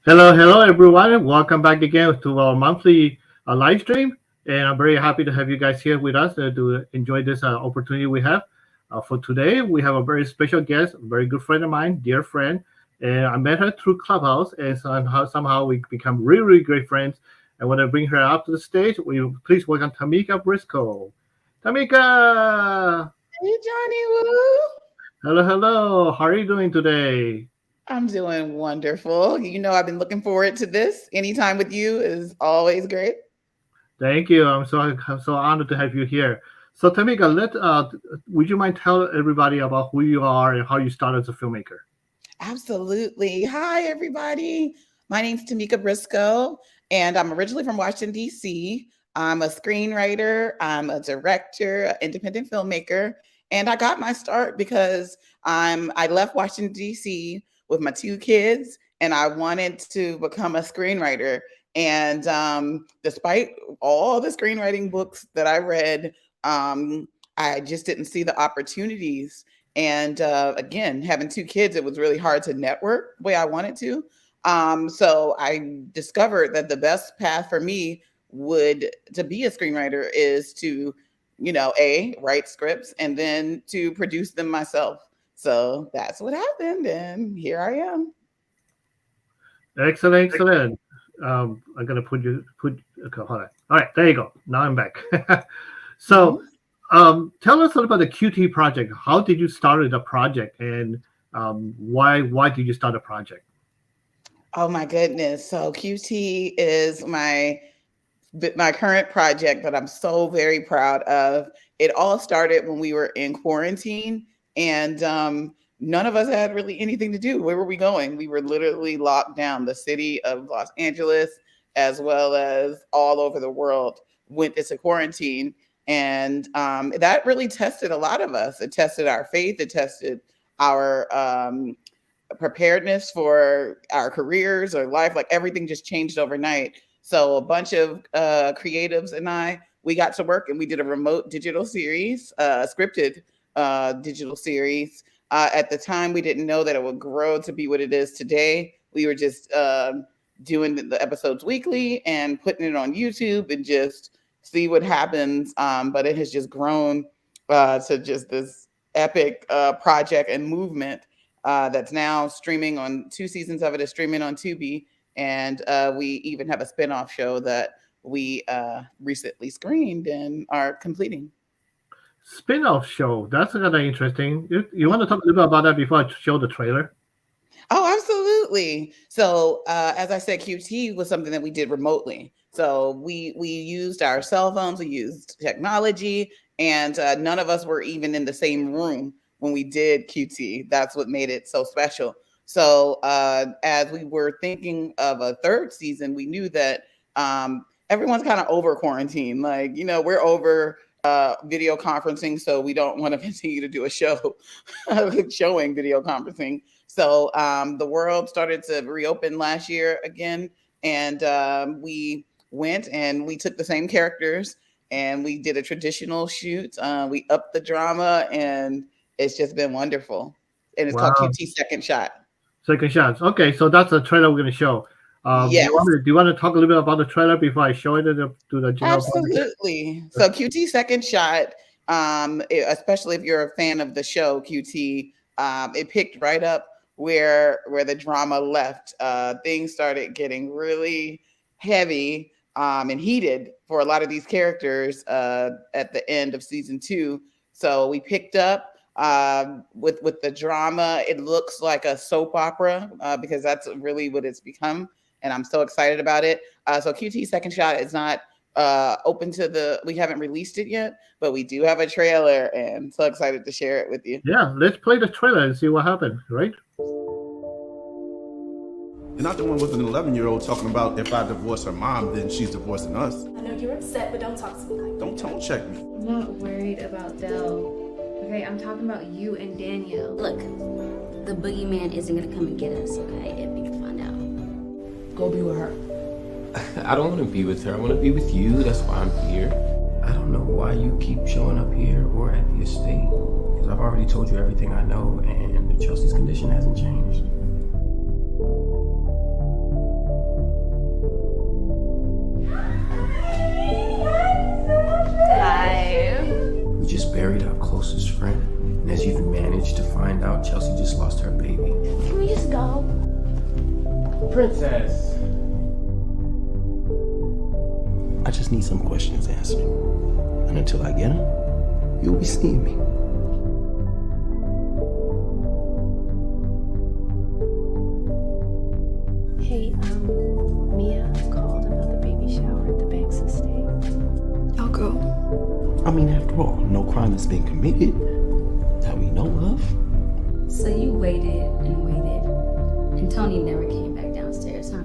Hello, hello, everyone. Welcome back again to our monthly live stream. And I'm very happy to have you guys here with us to enjoy this opportunity we have. For today, we have a very special guest, a very good friend of mine, dear friend. And I met her through Clubhouse, and somehow we become really, really great friends. I want to bring her up to the stage. We please welcome Tamieka Briscoe. Tamika, Hey, Johnny Woo. hello, hello. How are you doing today? I'm doing wonderful. I've been looking forward to this. Anytime with you is always great. Thank you. I'm so honored to have you here. So Tamika, would you mind tell everybody about who you are and how you started as a filmmaker? Absolutely. Hi, everybody. My name's Tamieka Briscoe, and I'm originally from Washington, D.C. I'm a screenwriter, I'm a director, an independent filmmaker, and I got my start because I left Washington, D.C. with my two kids, and I wanted to become a screenwriter. And despite all the screenwriting books that I read, I just didn't see the opportunities. And again, having two kids, it was really hard to network the way I wanted to. So I discovered that the best path for me would to be a screenwriter is to, write scripts and then to produce them myself. So that's what happened, and here I am. Excellent, excellent. I'm gonna put. Okay, hold on. All right, there you go. Now I'm back. So, Mhm. tell us a little about the QT project. How did you start the project, and why did you start a project? Oh my goodness! So QT is my current project that I'm so very proud of. It all started when we were in quarantine, and none of us had really anything to do. Where were we going? We were literally locked down. The city of Los Angeles, as well as all over the world, went into quarantine. And that really tested a lot of us. It tested our faith, it tested our preparedness for our careers or life. Like everything just changed overnight. So a bunch of creatives and we got to work and we did a remote digital series, scripted digital series. At the time, we didn't know that it would grow to be what it is today. We were just doing the episodes weekly and putting it on YouTube and just see what happens. But it has just grown to just this epic project and movement that's now streaming on two seasons of it is streaming on Tubi, and we even have a spinoff show that we recently screened and are completing. Spin-off show. That's kind of interesting. You want to talk a little bit about that before I show the trailer? Oh, absolutely. So, as I said, QT was something that we did remotely. So we used our cell phones, we used technology, and none of us were even in the same room when we did QT. That's what made it so special. So, as we were thinking of a third season, we knew that everyone's kind of over quarantine. Like, we're over video conferencing, so we don't want to continue to do a show showing video conferencing. So the world started to reopen last year again, and we went and we took the same characters and we did a traditional shoot. We upped the drama, and it's just been wonderful. And it's called Wow. QT Second Shot. Second chance. Okay, so that's the trailer we're going to show. Yes, Do you want to talk a little bit about the trailer before I show it to the general public? absolutely. So QT Second Shot, especially if you're a fan of the show QT, it picked right up where the drama left. Things started getting really heavy and heated for a lot of these characters at the end of season two. So we picked up with the drama. It looks like a soap opera because that's really what it's become, and I'm so excited about it. So QT Second Shot is not open to we haven't released it yet, but we do have a trailer, and so excited to share it with you. Yeah, let's play the trailer and see what happened, right? You're not the one with an 11-year-old talking about if I divorce her mom, then she's divorcing us. I know you're upset, but don't talk to me like that. Don't tone check me. I'm not worried about Dell. Okay, I'm talking about you and Danielle. Look, the boogeyman isn't gonna come and get us, okay? If we can find out. Go be with her. I don't want to be with her. I want to be with you. That's why I'm here. I don't know why you keep showing up here or at the estate. Because I've already told you everything I know, and Chelsea's condition hasn't changed. Princess. I just need some questions answered. And until I get them, you'll be seeing me. Hey, Mia called about the baby shower at the Banks estate. I'll go. I mean, after all, no crime has been committed that we know of. So you waited and waited, and Tony never came back downstairs, huh?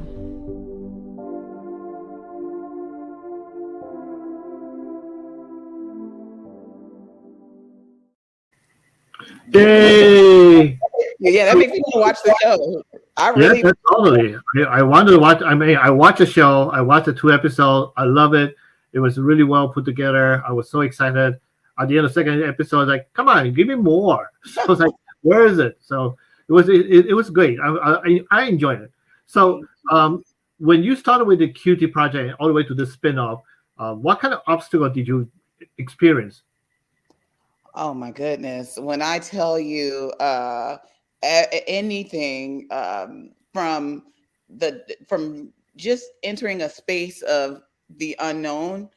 Yay! Yeah, that makes me want to watch the show. I really Yeah, totally. I wanted to watch. I mean, I watched the show. I watched the 2 episodes. I love it. It was really well put together. I was so excited. At the end of the second episode, I was like, "Come on, give me more." So I was like, "Where is it?" So it was great. I enjoyed it. So when you started with the QT project all the way to the spinoff, what kind of obstacle did you experience? Oh my goodness. When I tell you anything from just entering a space of the unknown,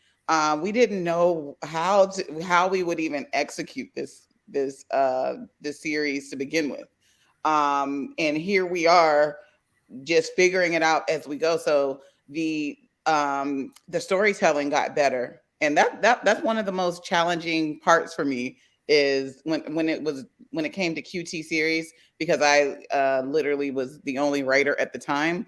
we didn't know how we would even execute this series to begin with. And here we are just figuring it out as we go. So the storytelling got better. And that's one of the most challenging parts for me is when it came to QT series, because I literally was the only writer at the time.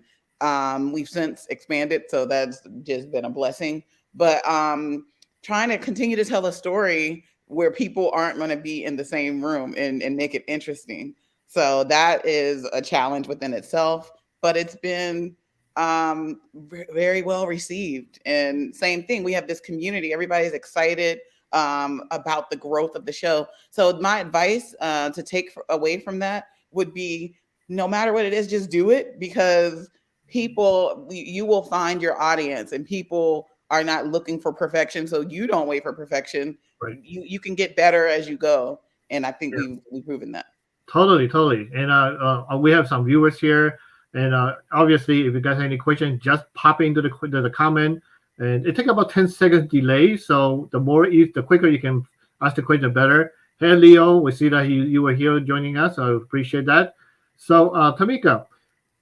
We've since expanded, so that's just been a blessing. But trying to continue to tell a story where people aren't going to be in the same room and make it interesting. So that is a challenge within itself, but it's been very well received. And same thing, we have this community. Everybody's excited about the growth of the show. So my advice to take away from that would be, no matter what it is, just do it, because you will find your audience, and people are not looking for perfection. So you don't wait for perfection. Right. You can get better as you go. And I think we've proven that. Totally. And we have some viewers here. And obviously, if you guys have any questions, just pop into the comment. And it takes about 10 seconds delay. So the quicker you can ask the question, the better. Hey, Leo, we see that you were here joining us. I appreciate that. So, Tamieka,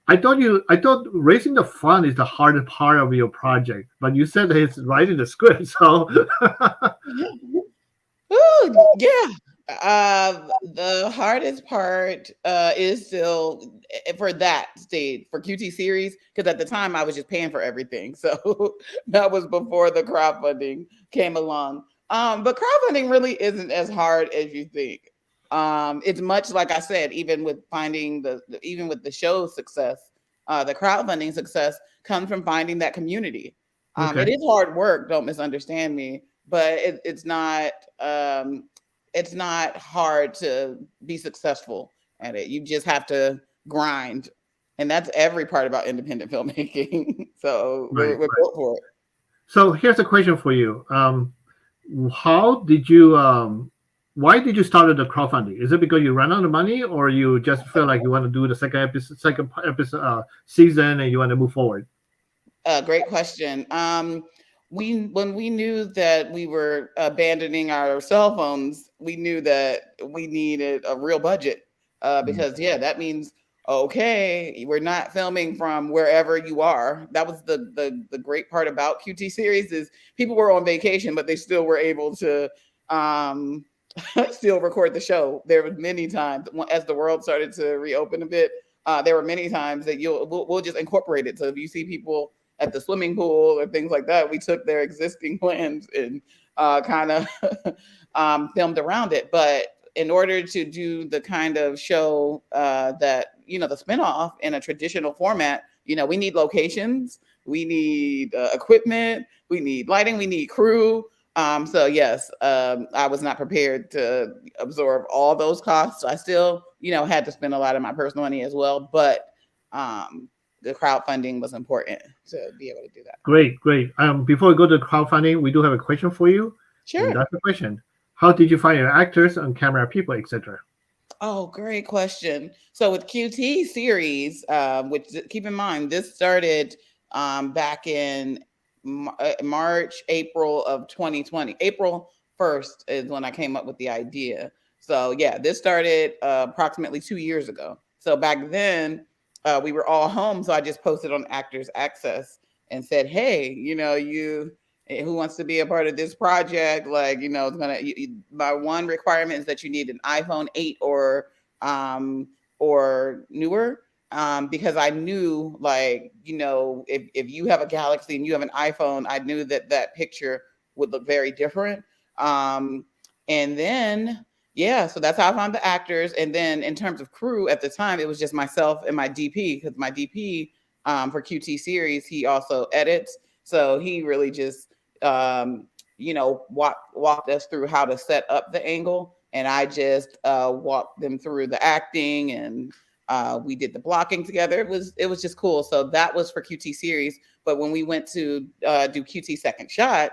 I thought raising the fund is the hardest part of your project, but you said that it's writing the script. So, Ooh, yeah. The hardest part is still for that stage for QT series, because at the time I was just paying for everything. So that was before the crowdfunding came along. But crowdfunding really isn't as hard as you think. It's much like I said, even with finding even with the show's success, the crowdfunding success comes from finding that community. Okay. It is hard work, don't misunderstand me, but it's not hard to be successful at it. You just have to grind. And that's every part about independent filmmaking. So we're built for it. So here's a question for you. Why did you start the crowdfunding? Is it because you ran out of money, or you just feel like you want to do the second episode season and you want to move forward? Great question. When we knew that we were abandoning our cell phones, we knew that we needed a real budget because that means, okay, we're not filming from wherever you are. That was the great part about QT series is people were on vacation, but they still were able to still record the show. There were many times as the world started to reopen a bit, there were many times that we'll just incorporate it. So if you see people at the swimming pool or things like that, we took their existing plans and kind of filmed around it. But in order to do the kind of show that, the spinoff in a traditional format, we need locations, we need equipment, we need lighting, we need crew. So yes, I was not prepared to absorb all those costs. I still, had to spend a lot of my personal money as well. But the crowdfunding was important to be able to do that. Great. Before we go to crowdfunding, we do have a question for you. Sure. And that's the question. How did you find your actors and camera people, etc.? Oh, great question. So with QT series, which keep in mind, this started back in March, April of 2020. April 1st is when I came up with the idea. So yeah, this started approximately 2 years ago. So back then, we were all home. So I just posted on Actors Access and said, hey, who wants to be a part of this project? Like, it's my one requirement is that you need an iPhone 8 or newer. Because I knew, like, if you have a Galaxy and you have an iPhone, I knew that picture would look very different. And then, yeah, so that's how I found the actors. And then in terms of crew at the time, it was just myself and my DP, because my DP for QT series, he also edits. So he really just, walked us through how to set up the angle. And I just walked them through the acting, and we did the blocking together. It was just cool. So that was for QT series. But when we went to do QT second shot,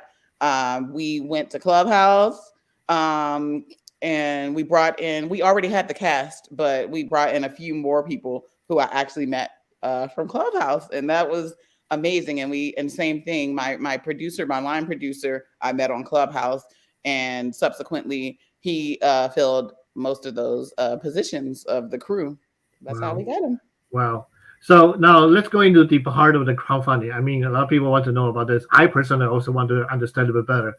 we went to Clubhouse, and we already had the cast, but we brought in a few more people who I actually met from Clubhouse, and that was amazing. And same thing, my producer, my line producer, I met on Clubhouse, and subsequently he filled most of those positions of the crew. That's how we got him. Wow. So now let's go into the heart of the crowdfunding. I mean, a lot of people want to know about this. I personally also want to understand a bit better.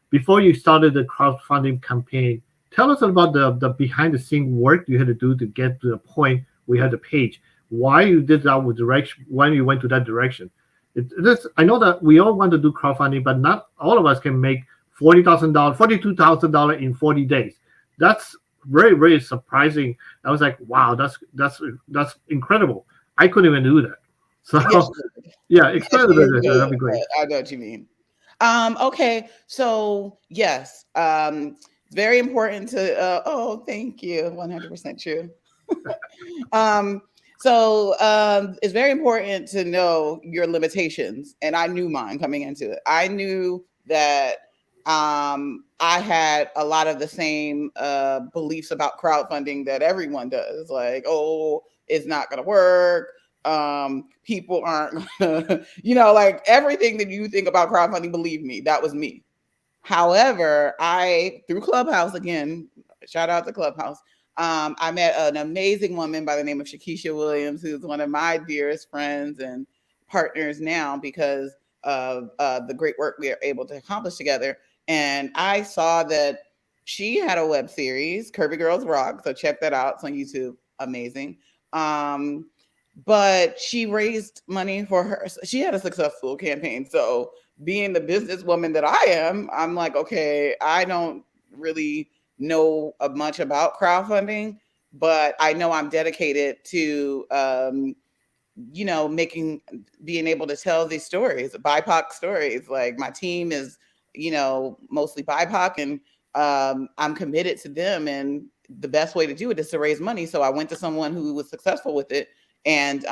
Before you started the crowdfunding campaign, tell us about the behind the scene work you had to do to get to the point we had the page. Why you did that direction, when you went to that direction. I know that we all want to do crowdfunding, but not all of us can make $40,000, $42,000 in 40 days. That's very, very surprising. I was like, wow, that's incredible. I couldn't even do that. So Yes, yeah, explain a bit. That'd be great. I know what you mean. Okay, so yes, it's very important to. Oh, thank you. 100% true. It's very important to know your limitations, and I knew mine coming into it. I knew that I had a lot of the same beliefs about crowdfunding that everyone does. Like, oh, it's not going to work. People aren't gonna, like everything that you think about crowdfunding, believe me, that was me. However, through Clubhouse, again, shout out to Clubhouse, I met an amazing woman by the name of Shakisha Williams, who's one of my dearest friends and partners now because of the great work we are able to accomplish together. And I saw that she had a web series, Curvy Girls Rock. So check that out. It's on YouTube. Amazing. But she raised money for her. She had a successful campaign. So being the businesswoman that I am, I'm like, okay, I don't really know much about crowdfunding, but I know I'm dedicated to, being able to tell these stories, BIPOC stories. Like my team is, mostly BIPOC, and I'm committed to them. And the best way to do it is to raise money. So I went to someone who was successful with it. And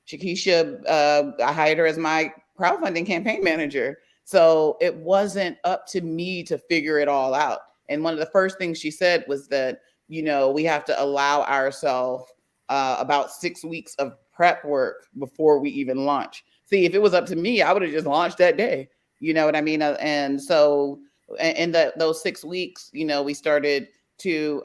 Shakisha, I hired her as my crowdfunding campaign manager. So it wasn't up to me to figure it all out. And one of the first things she said was that, we have to allow ourselves about 6 weeks of prep work before we even launch. See, if it was up to me, I would have just launched that day. You know what I mean? And so in those 6 weeks, we started to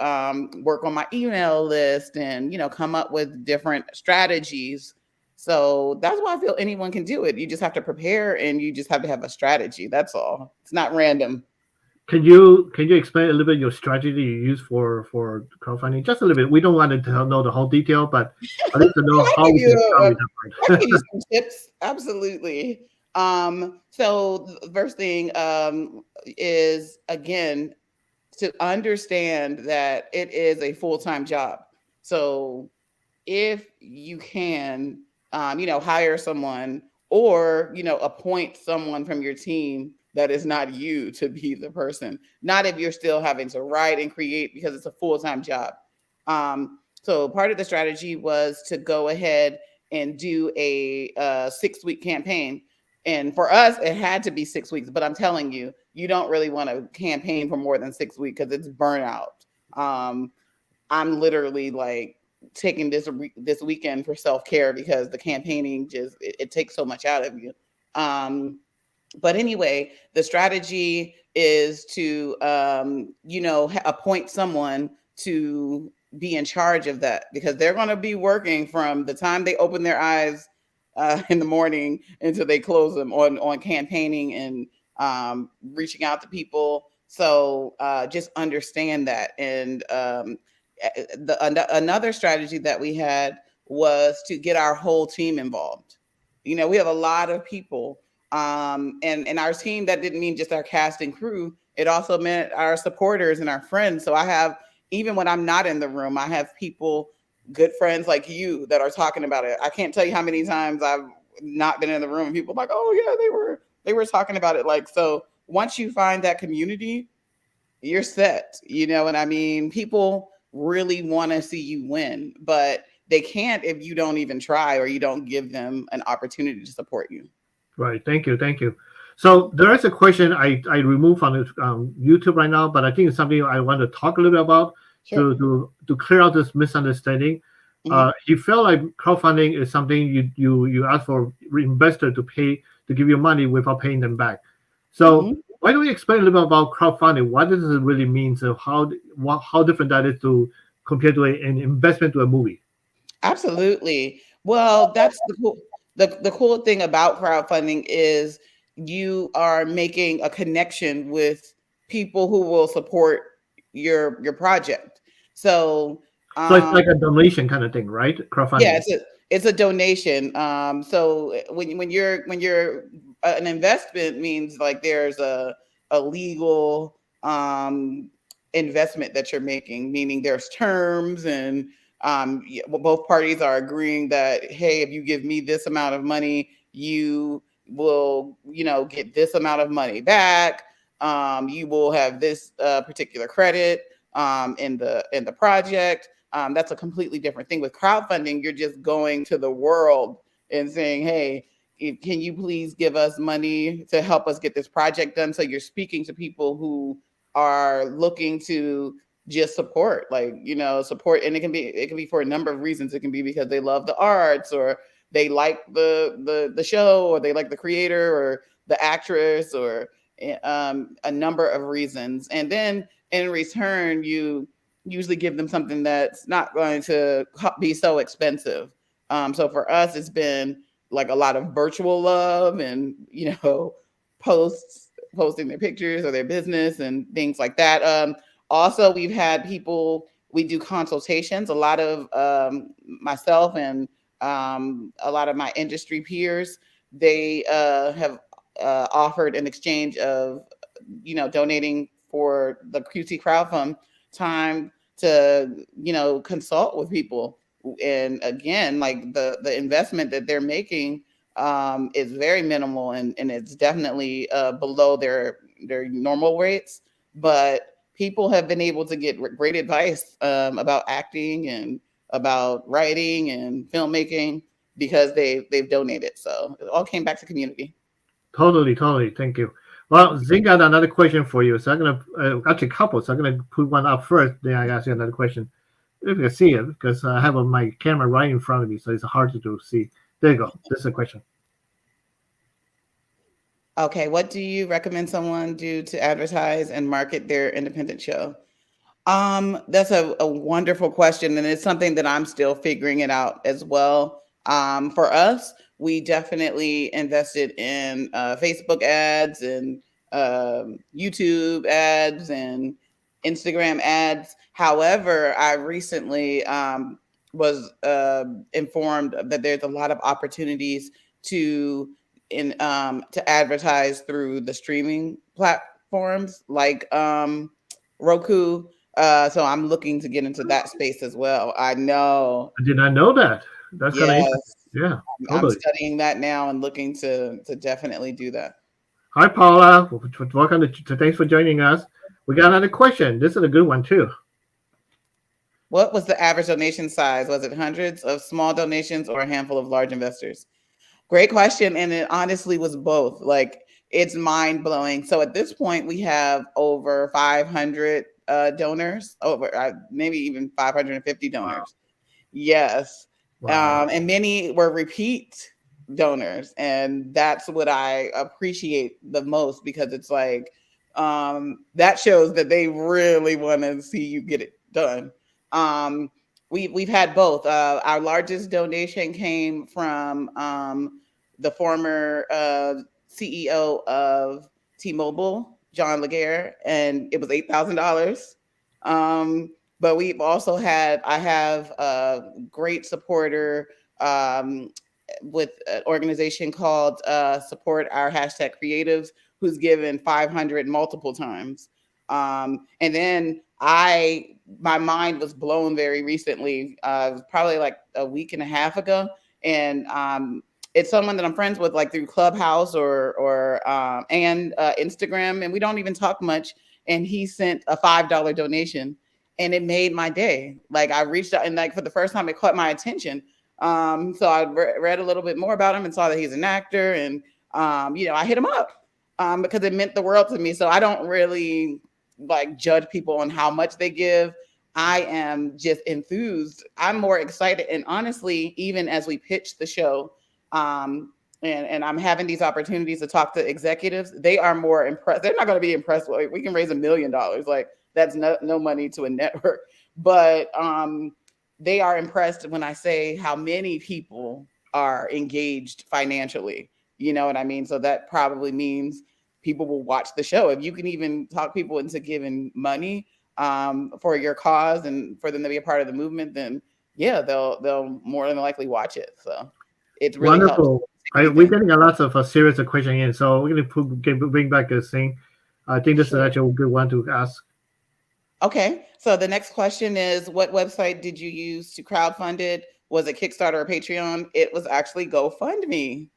work on my email list and, come up with different strategies. So that's why I feel anyone can do it. You just have to prepare, and you just have to have a strategy. That's all. It's not random. Can you explain a little bit your strategy you use for crowdfunding? Just a little bit. We don't want to know the whole detail, but I need to know how we can start with I can give you some tips. Absolutely. So the first thing is, again, to understand that it is a full-time job. So if you can, hire someone or, appoint someone from your team that is not you to be the person, not if you're still having to write and create, because it's a full-time job. So part of the strategy was to go ahead and do a 6-week campaign. And for us, it had to be 6 weeks, but I'm telling you, you don't really want to campaign for more than 6 weeks because it's burnout. I'm literally like taking this weekend for self-care because the campaigning just it takes so much out of you. But anyway, the strategy is to appoint someone to be in charge of that, because they're going to be working from the time they open their eyes in the morning until they close them on campaigning and reaching out to people. So just understand that. And another strategy that we had was to get our whole team involved. We have a lot of people, and our team, that didn't mean just our cast and crew. It also meant our supporters and our friends. So I have, even when I'm not in the room, I have people, good friends like you, that are talking about it. I can't tell you how many times I've not been in the room and people are like, oh yeah, they were talking about it. Like, so once you find that community, you're set. You know what I mean? People really want to see you win, but they can't if you don't even try or you don't give them an opportunity to support you. Right. Thank you. So there is a question I removed from YouTube right now, but I think it's something I want to talk a little bit about. Sure. to clear out this misunderstanding. Mm-hmm. You feel like crowdfunding is something you ask for investor to give you money without paying them back. So mm-hmm. Why don't we explain a little bit about crowdfunding? What does it really mean? So how different that is compared to an investment to a movie? Absolutely. Well, that's the cool thing about crowdfunding is you are making a connection with people who will support your project. So it's like a donation kind of thing, right? Crowdfunding. Yeah, it's a donation. So when you're an investment means like there's a legal investment that you're making, meaning there's terms and both parties are agreeing that, hey, if you give me this amount of money, you will, get this amount of money back. You will have this particular credit in the project. That's a completely different thing. With crowdfunding, you're just going to the world and saying, hey, can you please give us money to help us get this project done? So you're speaking to people who are looking to just support, support. And it can be for a number of reasons. It can be because they love the arts, or they like the show, or they like the creator or the actress, or a number of reasons. And then in return, you usually give them something that's not going to be so expensive. So for us, it's been like a lot of virtual love and, posting their pictures or their business and things like that. Also, we've had people, we do consultations. A lot of myself and a lot of my industry peers, they have offered an exchange of, donating for the QT Crowdfund time to, consult with people. And again, like the investment that they're making is very minimal, and it's definitely below their normal rates. But people have been able to get great advice about acting and about writing and filmmaking because they've donated. So it all came back to community. Totally. Thank you. Well, Zing got another question for you. So I'm going to, actually a couple. So I'm going to put one up first. Then I ask you another question. If you can see it, because I have my camera right in front of me. So it's hard to see. There you go. This is a question. Okay. What do you recommend someone do to advertise and market their independent show? That's a wonderful question. And it's something that I'm still figuring it out as well. For us, we definitely invested in Facebook ads and YouTube ads and Instagram ads. However, I recently was informed that there's a lot of opportunities to advertise through the streaming platforms like Roku. So I'm looking to get into that space as well. I know. I did not know that. That's kind of interesting. Yeah, totally. I'm studying that now and looking to definitely do that. Hi, Paula. Welcome to thanks for joining us. We got another question. This is a good one too. What was the average donation size? Was it hundreds of small donations or a handful of large investors? Great question. And it honestly was both. Like, it's mind blowing. So at this point, we have over 500 donors, over maybe even 550 donors. Yes. Wow. And many were repeat donors. And that's what I appreciate the most, because it's like, that shows that they really want to see you get it done. We've had both. Our largest donation came from the former CEO of T-Mobile, John Laguerre, and it was $8,000. But we've also I have a great supporter with an organization called Support Our Hashtag Creatives, who's given 500 multiple times. And then my mind was blown very recently, probably like a week and a half ago. And it's someone that I'm friends with, like through Clubhouse or Instagram, and we don't even talk much. And he sent a $5 donation, and it made my day. Like, I reached out, and like for the first time, it caught my attention. So I read a little bit more about him and saw that he's an actor, and I hit him up because it meant the world to me. So I don't really like judge people on how much they give. I am just enthused. I'm more excited, and honestly, even as we pitch the show, and I'm having these opportunities to talk to executives, they are more impressed. They're not going to be impressed. Like, we can raise $1 million. Like, that's no money to a network. But they are impressed when I say how many people are engaged financially. You know what I mean? So that probably means people will watch the show. If you can even talk people into giving money for your cause and for them to be a part of the movement, then yeah, they'll more than likely watch it. So it's really Wonderful. helps. We're getting a lot of serious question in, so we're going to bring back this thing. I think this is actually a good one to ask. Okay, so the next question is, what website did you use to crowdfund it? Was it Kickstarter or Patreon? It was actually Gofundme.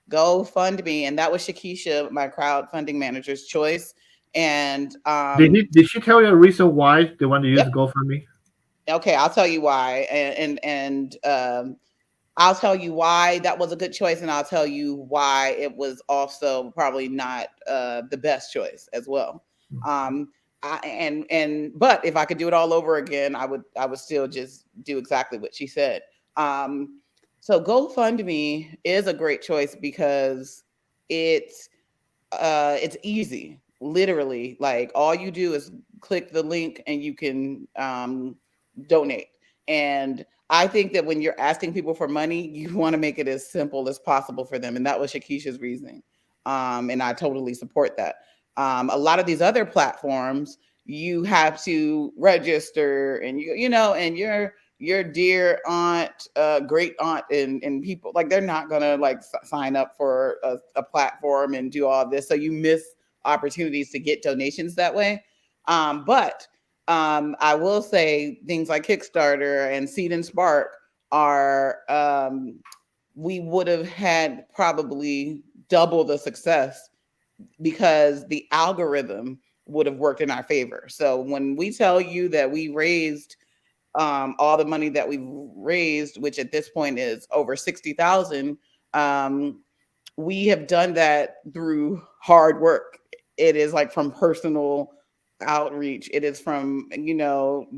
And that was Shakisha, my crowdfunding manager's choice. And did she tell you a reason why they want to use Gofundme? Okay, I'll tell you why, and I'll tell you why that was a good choice, and I'll tell you why it was also probably not the best choice as well. But if I could do it all over again, I would still just do exactly what she said. So GoFundMe is a great choice because it's easy. Literally, like, all you do is click the link and you can donate. And I think that when you're asking people for money, you want to make it as simple as possible for them. And that was Shakisha's reasoning. And I totally support that. A lot of these other platforms, you have to register, and and your dear aunt, great aunt, and people, like, they're not gonna like sign up for a platform and do all this. So you miss opportunities to get donations that way. But I will say things like Kickstarter and Seed and Spark are, we would have had probably double the success because the algorithm would have worked in our favor. So when we tell you that we raised all the money that we've raised, which at this point is over 60,000, we have done that through hard work. It is like from personal outreach. It is from,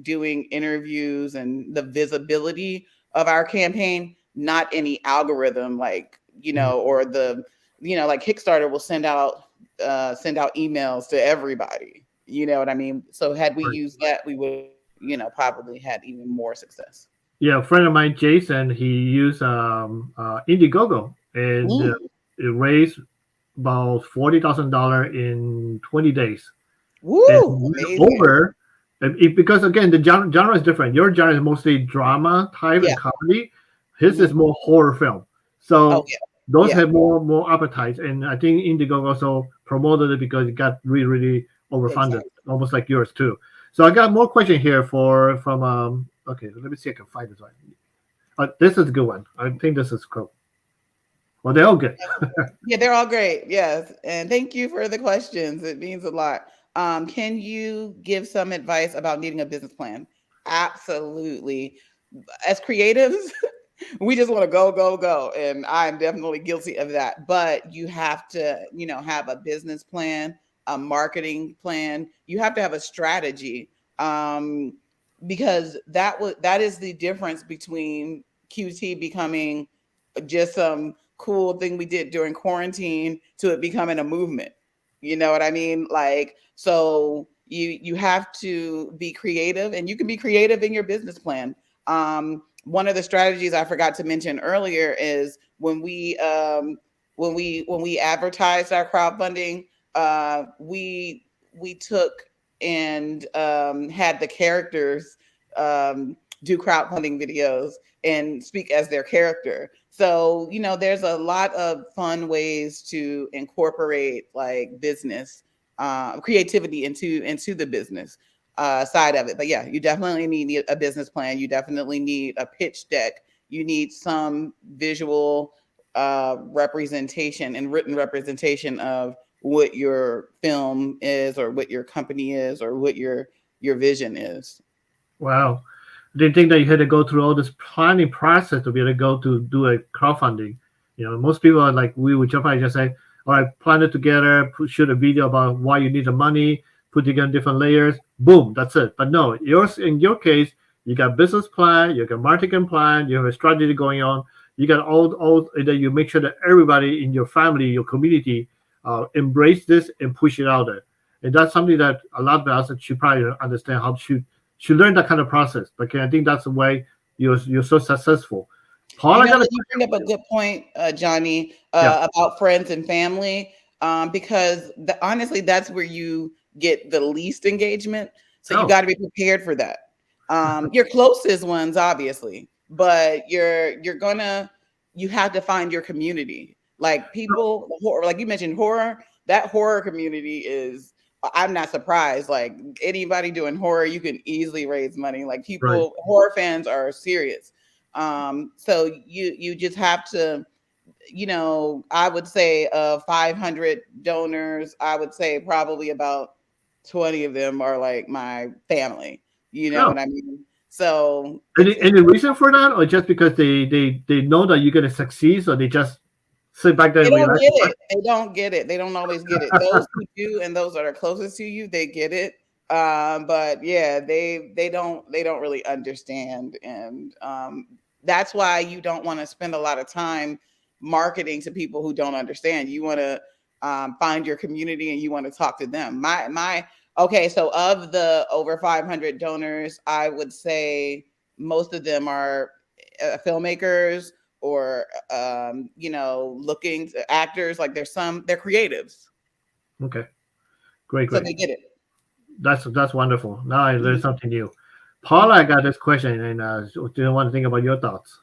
doing interviews and the visibility of our campaign, not any algorithm, like, or the, like Kickstarter will send out emails to everybody. You know what I mean? So had we used that, we would, probably had even more success. Yeah, a friend of mine, Jason, he used Indiegogo, and it raised about $40,000 in 20 days. Woo! Over, because again, the genre is different. Your genre is mostly drama type and comedy. His is more horror film. So those have more appetite, and I think Indiegogo also promoted it because it got really, really overfunded, almost like yours too. So I got more question here from okay, let me see if I can find this one. This is a good one. I think this is cool. Well, they're all good. Yeah, they're all great. Yes, and thank you for the questions. It means a lot. Can you give some advice about needing a business plan? Absolutely. As creatives, we just want to go. And I'm definitely guilty of that. But you have to, have a business plan. a marketing plan. You have to have a strategy, because that is the difference between QT becoming just some cool thing we did during quarantine to it becoming a movement. You know what I mean? Like, so you have to be creative, and you can be creative in your business plan. One of the strategies I forgot to mention earlier is when we advertised our crowdfunding, we took and had the characters do crowdfunding videos and speak as their character. So, you know, there's a lot of fun ways to incorporate like business creativity into the business side of it. But yeah, you definitely need a business plan. You definitely need a pitch deck. You need some visual representation and written representation of what your film is, or what your company is, or what your vision is. Wow. I didn't think that you had to go through all this planning process to be able to go to do a crowdfunding. You know, most people are like, we would jump out and just say, all right, plan it together, shoot a video about why you need the money, put together different layers, boom, that's it. But no, in your case, you got business plan, you got marketing plan, you have a strategy going on, you got all that. You make sure that everybody in your family, your community, embrace this and push it out there. And that's something that a lot of us should probably understand how to learn that kind of process. But I think that's the way you're so successful. Paul, you bring up a good point, Johnny, about friends and family, because honestly, that's where you get the least engagement. So you got to be prepared for that. Your closest ones, obviously, but you have to find your community. Like people, like you mentioned, horror. That horror community is. I'm not surprised. Like anybody doing horror, you can easily raise money. Like people, right. Horror fans are serious. So you just have to, you know, I would say 500 donors, I would say probably about 20 of them are like my family. You know what I mean? So any reason for that, or just because they know that you're gonna succeed, so they just sit back there? They don't get it. They don't get it. They don't always get it. Those who do and those that are closest to you, they get it. But yeah, they don't really understand, and that's why you don't want to spend a lot of time marketing to people who don't understand. You want to find your community and you want to talk to them. Okay, so of the over 500 donors, I would say most of them are filmmakers, or you know, looking to actors. Like they're creatives. Okay, great. So they get it. That's wonderful. Now I learned something new. Paula, I got this question, and do you want to think about your thoughts?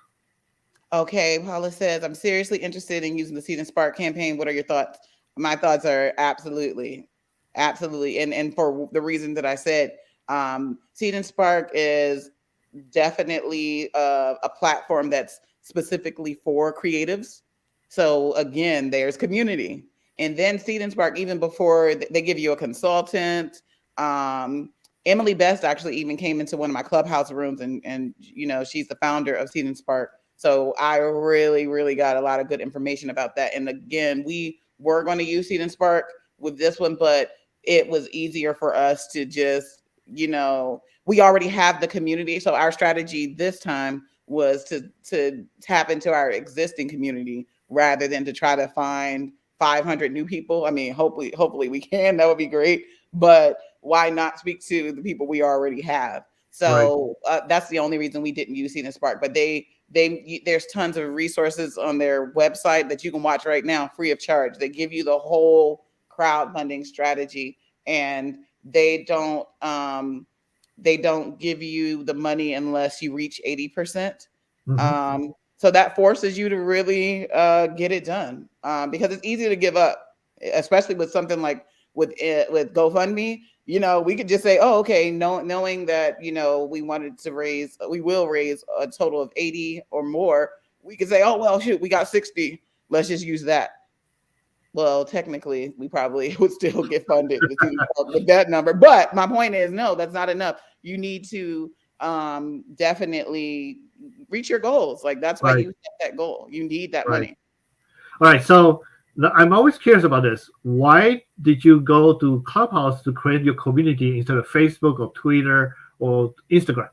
Okay, Paula says, I'm seriously interested in using the Seed and Spark campaign. What are your thoughts? My thoughts are absolutely. And for the reason that I said, Seed and Spark is definitely a platform that's specifically for creatives. So again, there's community. And then Seed and Spark, even before they give you a consultant, Emily Best actually even came into one of my Clubhouse rooms, and you know, she's the founder of Seed and Spark. So I really got a lot of good information about that. And again, we were going to use Seed and Spark with this one, but it was easier for us to just, you know, we already have the community. So our strategy this time was to tap into our existing community rather than to try to find 500 new people. I mean, hopefully we can. That would be great. But why not speak to the people we already have? So that's the only reason we didn't use Seed and Spark. But there's tons of resources on their website that you can watch right now free of charge. They give you the whole crowdfunding strategy, and they don't give you the money unless you reach 80%. Mm-hmm. So that forces you to really get it done, because it's easy to give up, especially with something like with Gofundme. You know, we could just say, oh, okay, knowing that, you know, we will raise a total of 80 or more. We could say, oh, well, shoot, we got 60. Let's just use that. Well, technically, we probably would still get funded with that number. But my point is, no, that's not enough. You need to definitely reach your goals. Like, that's why you set that goal. You need that money. All right. So Now, I'm always curious about this. Why did you go to Clubhouse to create your community instead of Facebook or Twitter or Instagram?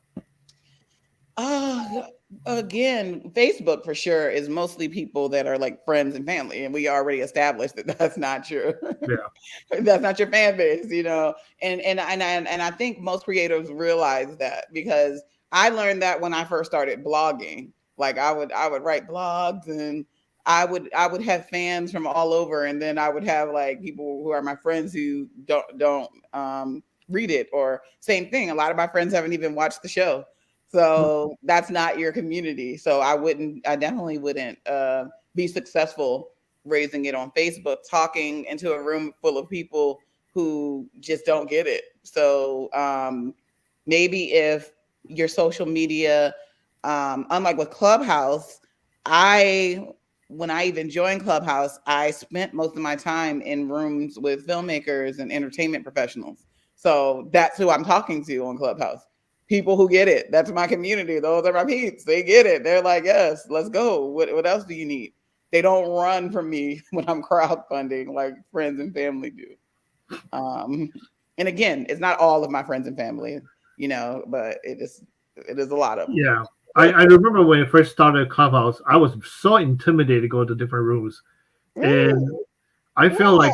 Uh, Again, Facebook for sure is mostly people that are like friends and family, and we already established that that's not true. Yeah. That's not your fan base, you know. And I think most creatives realize that, because I learned that when I first started blogging. Like I would write blogs, and I would have fans from all over, and then I would have like people who are my friends who don't read it, or same thing. A lot of my friends haven't even watched the show. So that's not your community. So I definitely wouldn't be successful raising it on Facebook, talking into a room full of people who just don't get it. So maybe if your social media, unlike with Clubhouse, I when I even joined Clubhouse, I spent most of my time in rooms with filmmakers and entertainment professionals. So that's who I'm talking to on Clubhouse. People who get it. That's my community. Those are my peeps. They get it. They're like, yes, let's go. What else do you need? They don't run from me when I'm crowdfunding like friends and family do. And again, it's not all of my friends and family, you know, but it is a lot of them. Yeah. I remember when I first started Clubhouse, I was so intimidated to go to different rooms. And I felt like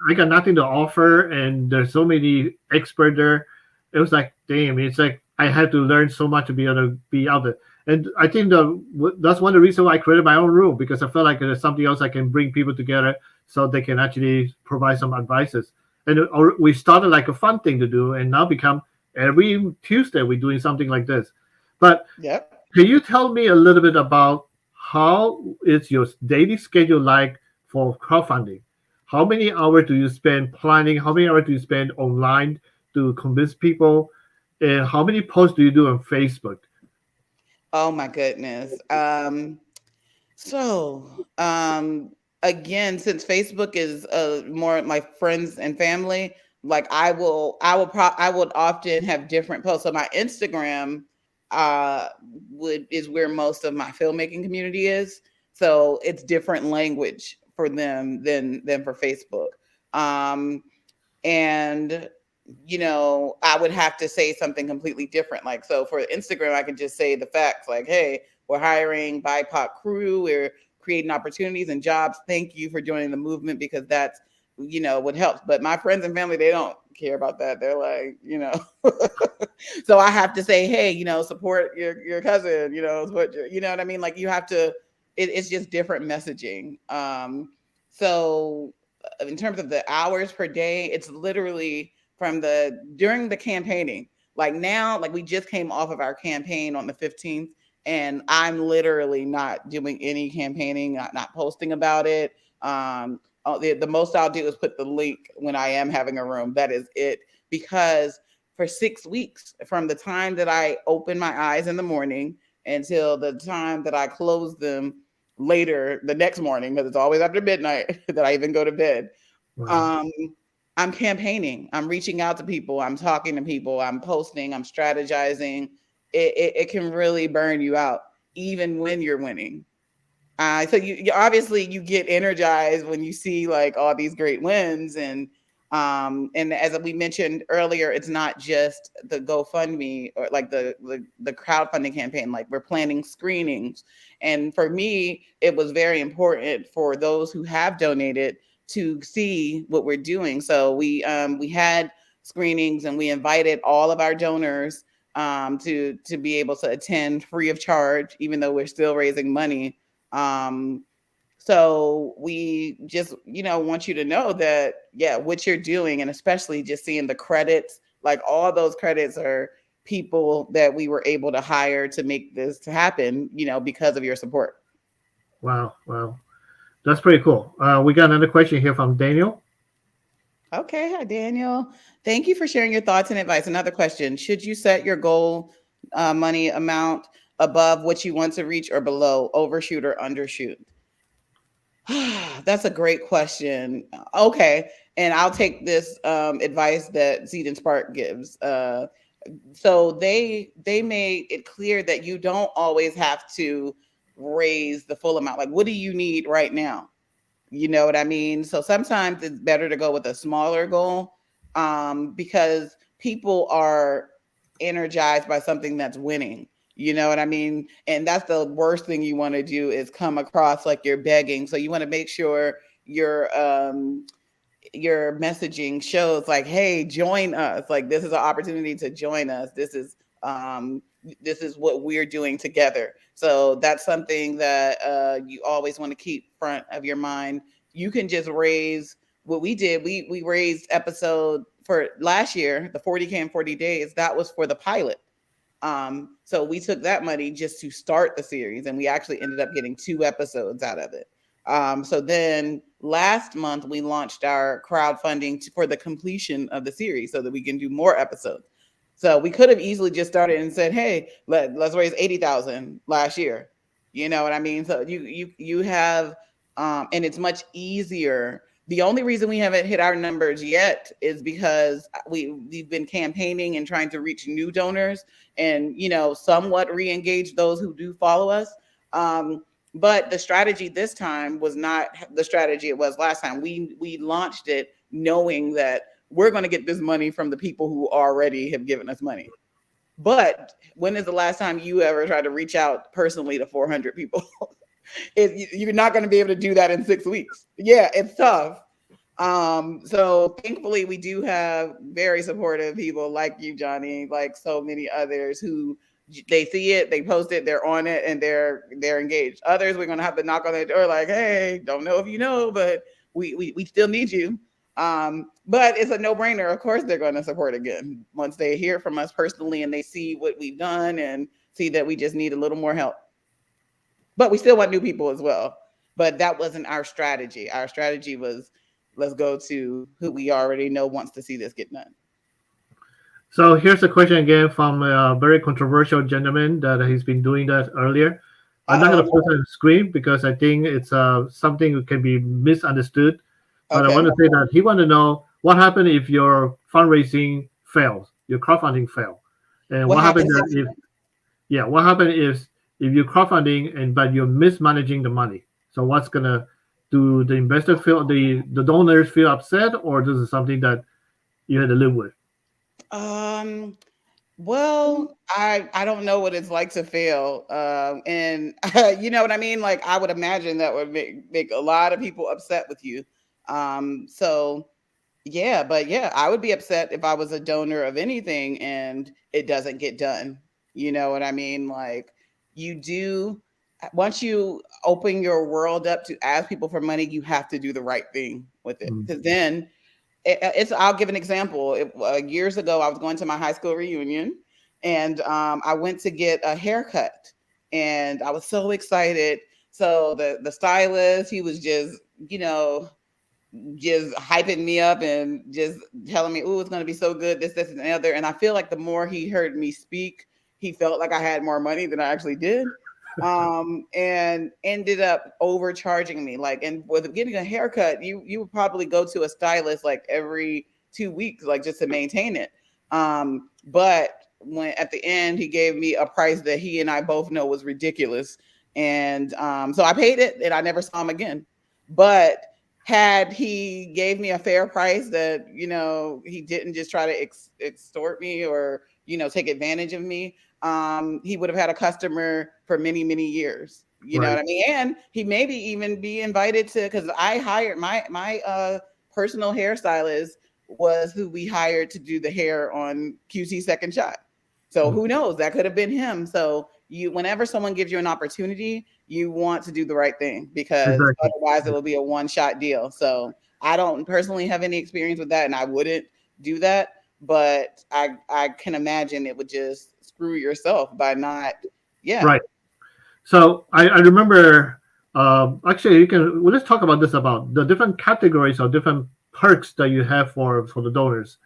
I got nothing to offer, and there's so many experts there. It was like, damn, it's like I had to learn so much to be able to be out there. And I think that's one of the reasons why I created my own room, because I felt like there's something else I can bring people together so they can actually provide some advices. And we started like a fun thing to do, and now become every Tuesday we're doing something like this. But Yep. can you tell me a little bit about how is your daily schedule like for crowdfunding? How many hours do you spend planning? How many hours do you spend online to convince people? And how many posts do you do on Facebook? Oh my goodness. So again, since Facebook is more my friends and family, like I would often have different posts. So my Instagram would is where most of my filmmaking community is. So it's different language for them than for Facebook. Um and you know, I would have to say something completely different. Like, so for Instagram, I can just say the facts, like, hey, we're hiring BIPOC crew, we're creating opportunities and jobs. Thank you for joining the movement, because that's, you know, what helps. But my friends and family, they don't care about that. They're like, you know, so I have to say, hey, you know, support your cousin, you know, you know what I mean? Like you have to, it's just different messaging. So in terms of the hours per day, it's literally from during the campaigning. Like now, like we just came off of our campaign on the 15th, and I'm literally not doing any campaigning, not posting about it. The most I'll do is put the link when I am having a room. That is it. Because for 6 weeks, from the time that I open my eyes in the morning until the time that I close them later the next morning, because it's always after midnight that I even go to bed. Wow. I'm campaigning. I'm reaching out to people. I'm talking to people. I'm posting. I'm strategizing. It can really burn you out, even when you're winning. So you obviously you get energized when you see like all these great wins, and as we mentioned earlier, it's not just the GoFundMe or like the crowdfunding campaign. Like we're planning screenings, and for me, it was very important for those who have donated to see what we're doing. So we had screenings, and we invited all of our donors to be able to attend free of charge, even though we're still raising money. So we just, you know, want you to know that, yeah, what you're doing, and especially just seeing the credits, like all those credits are people that we were able to hire to make this to happen, you know, because of your support. Wow. Wow. That's pretty cool. We got another question here from Daniel. Okay. Hi, Daniel. Thank you for sharing your thoughts and advice. Another question: should you set your goal money amount above what you want to reach or below, overshoot or undershoot? That's a great question. Okay. And I'll take this advice that Seed and Spark gives. So they made it clear that you don't always have to raise the full amount. Like, what do you need right now? You know what I mean? So sometimes it's better to go with a smaller goal, because people are energized by something that's winning. You know what I mean? And that's the worst thing you want to do, is come across like you're begging. So you want to make sure your messaging shows like, hey, join us. Like, this is an opportunity to join us. This is what we're doing together. So that's something that you always want to keep front of your mind. You can just raise what we did. We raised episode for last year, the 40K in 40 days. That was for the pilot. So we took that money just to start the series, and we actually ended up getting 2 episodes out of it. So then last month we launched our crowdfunding for the completion of the series so that we can do more episodes. So we could have easily just started and said, hey, let's raise 80,000 last year. You know what I mean? So you have, and it's much easier. The only reason we haven't hit our numbers yet is because we've been campaigning and trying to reach new donors and, somewhat re-engage those who do follow us. But the strategy this time was not the strategy it was last time. We launched it knowing that we're going to get this money from the people who already have given us money. But when is the last time you ever tried to reach out personally to 400 people? You're not going to be able to do that in 6 weeks. Yeah, it's tough. So thankfully we do have very supportive people like you, Johnny, like so many others who they see it, they post it, they're on it, and they're engaged. Others, we're going to have to knock on their door like, hey, don't know if you know, but we still need you. But it's a no-brainer. Of course they're going to support again once they hear from us personally and they see what we've done and see that we just need a little more help. But we still want new people as well. But that wasn't our strategy. Our strategy was, let's go to who we already know wants to see this get done. So here's a question again from a very controversial gentleman that he's been doing that earlier. I'm not going to post it on the screen because I think it's something that can be misunderstood. But I want to say that he wants to know what happened if your fundraising fails, your crowdfunding failed, and what happened if you're crowdfunding but you're mismanaging the money. So what's gonna do? The investor feel the donors feel upset, or this is something that you had to live with? Well, I don't know what it's like to fail. And you know what I mean? Like, I would imagine that would make a lot of people upset with you. So yeah, but yeah, I would be upset if I was a donor of anything and it doesn't get done. You know what I mean? Like, once you open your world up to ask people for money, you have to do the right thing with it. Because then I'll give an example. Years ago, I was going to my high school reunion and I went to get a haircut and I was so excited. So the stylist, he was just, just hyping me up and just telling me, "Oh, it's going to be so good, this, and the other." And I feel like the more he heard me speak, he felt like I had more money than I actually did. And ended up overcharging me. Like, and with getting a haircut, you would probably go to a stylist like every 2 weeks, like just to maintain it. But when at the end, he gave me a price that he and I both know was ridiculous. And so I paid it and I never saw him again. But had he gave me a fair price that, he didn't just try to extort me or, take advantage of me, he would have had a customer for many, many years. You know what I mean? And he maybe even be invited to, because I hired my personal hairstylist was who we hired to do the hair on QC Second Shot. So who knows? That could have been him. So whenever someone gives you an opportunity, you want to do the right thing because otherwise it will be a one-shot deal. So I don't personally have any experience with that and I wouldn't do that. But I can imagine it would just screw yourself by not. Yeah. Right. So I remember, actually, let's talk about this, about the different categories or different perks that you have for the donors.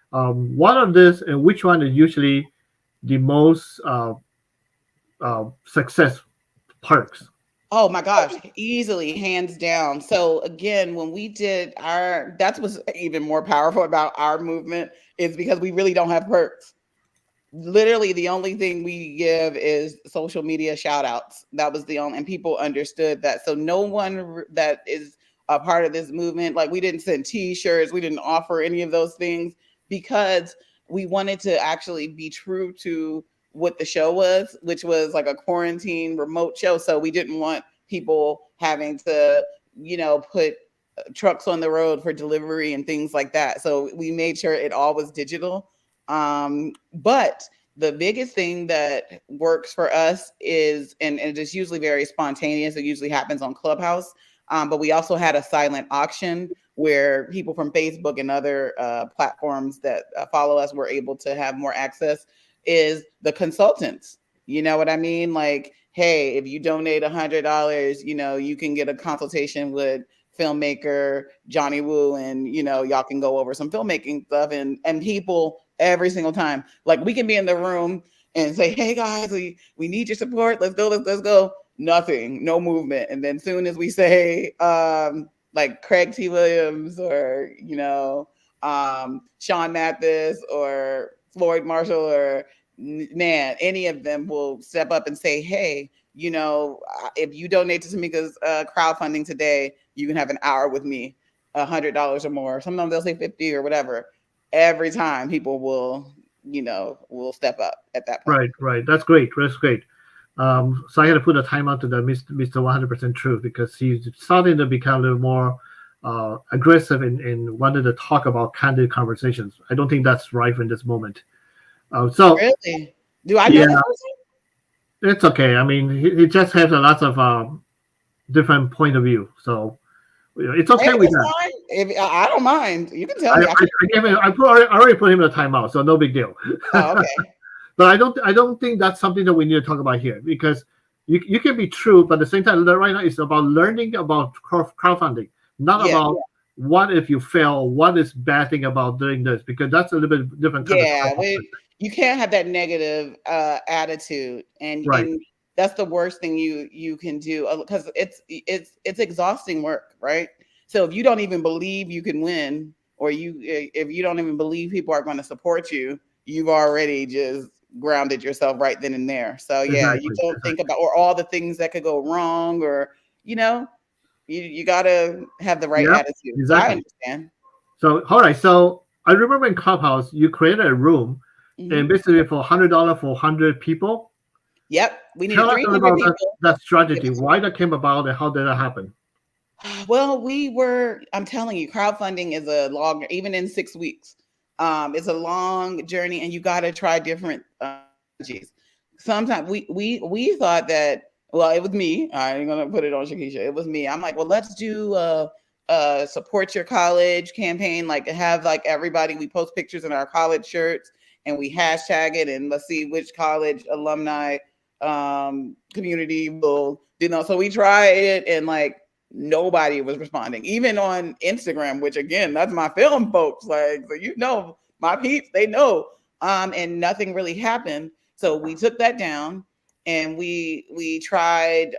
What are this and which one is usually the most success perks? Oh my gosh, easily, hands down. So again, when we did that's what's even more powerful about our movement is because we really don't have perks. Literally the only thing we give is social media shout outs. That was the only, and people understood that. So no one that is a part of this movement. Like we didn't send t-shirts, we didn't offer any of those things because we wanted to actually be true to what the show was, which was like a quarantine remote show. So we didn't want people having to, put trucks on the road for delivery and things like that. So we made sure it all was digital. But the biggest thing that works for us is, and it's usually very spontaneous. It usually happens on Clubhouse. But we also had a silent auction where people from Facebook and other platforms that follow us were able to have more access, is the consultants. You know what I mean? Like, hey, if you donate $100, you can get a consultation with Filmmaker, Johnny Woo, and y'all can go over some filmmaking stuff. And people every single time, like we can be in the room and say, hey guys, we need your support. Let's go. Nothing, no movement. And then soon as we say like Craig T. Williams or Sean Mathis or Floyd Marshall or any of them will step up and say, hey, if you donate to Tamieka's crowdfunding today, you can have an hour with me, $100 or more. Sometimes they'll say 50 or whatever. Every time people will step up at that point. Right. That's great. So I had to put a timeout to the Mr. 100% Truth because he's starting to become a little more aggressive and wanted to talk about candid conversations. I don't think that's right in this moment. So really, do I know this person? It's okay. I mean, he just has a lot of different point of view. So it's okay with that. If I don't mind, you can tell me. I already put him in a timeout, so no big deal. Oh, okay. But I don't think that's something that we need to talk about here because you can be true, but at the same time, right now it's about learning about crowdfunding, not about what if you fail, what is bad thing about doing this, because that's a little bit different kind of you can't have that negative attitude, and that's the worst thing you can do because it's exhausting work, right? So if you don't even believe you can win, or if you don't even believe people are going to support you, you've already just grounded yourself right then and there. So you don't think about or all the things that could go wrong, or you got to have the right attitude. Exactly. So I understand. So all right, so I remember in Clubhouse you created a room, and basically for $100 for 100 people. Yep, we need 300 people. That strategy, why that came about, and how did that happen? Well, I'm telling you, crowdfunding is a long, even in 6 weeks. It's a long journey, and you got to try different strategies. Sometimes we thought that, well, it was me. I ain't gonna put it on Shakisha. It was me. I'm like, well, let's do a support your college campaign. Like have like everybody. We post pictures in our college shirts, and we hashtag it, and let's see which college alumni community will do. So we tried it, and like nobody was responding, even on Instagram, which again, that's my film folks. Like, so my peeps, they know. And nothing really happened. So we took that down, and we tried.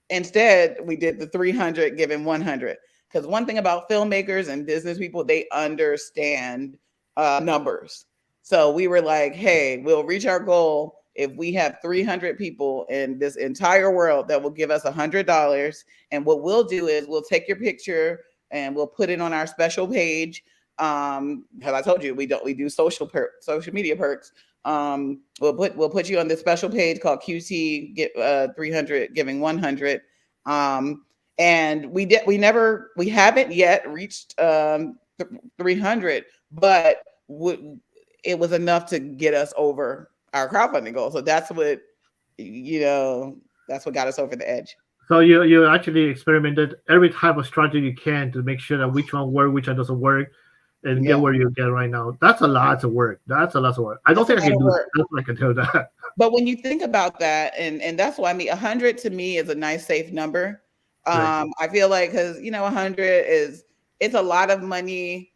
Instead, we did the 300 giving 100. Because one thing about filmmakers and business people, they understand numbers. So we were like, hey, we'll reach our goal if we have 300 people in this entire world that will give us $100. And what we'll do is we'll take your picture and we'll put it on our special page. Because I told you we do social media perks. We'll put you on this special page called QT get 300 giving 100. And we haven't yet reached 300, but it was enough to get us over our crowdfunding goal. So that's what got us over the edge. So you actually experimented every type of strategy you can to make sure that which one works, which one doesn't work, and get where you get right now. That's a lot of work. I don't think I can do that. That's what I can tell that. But when you think about that, and that's why 100 to me is a nice safe number. Right. I feel like because 100 it's a lot of money.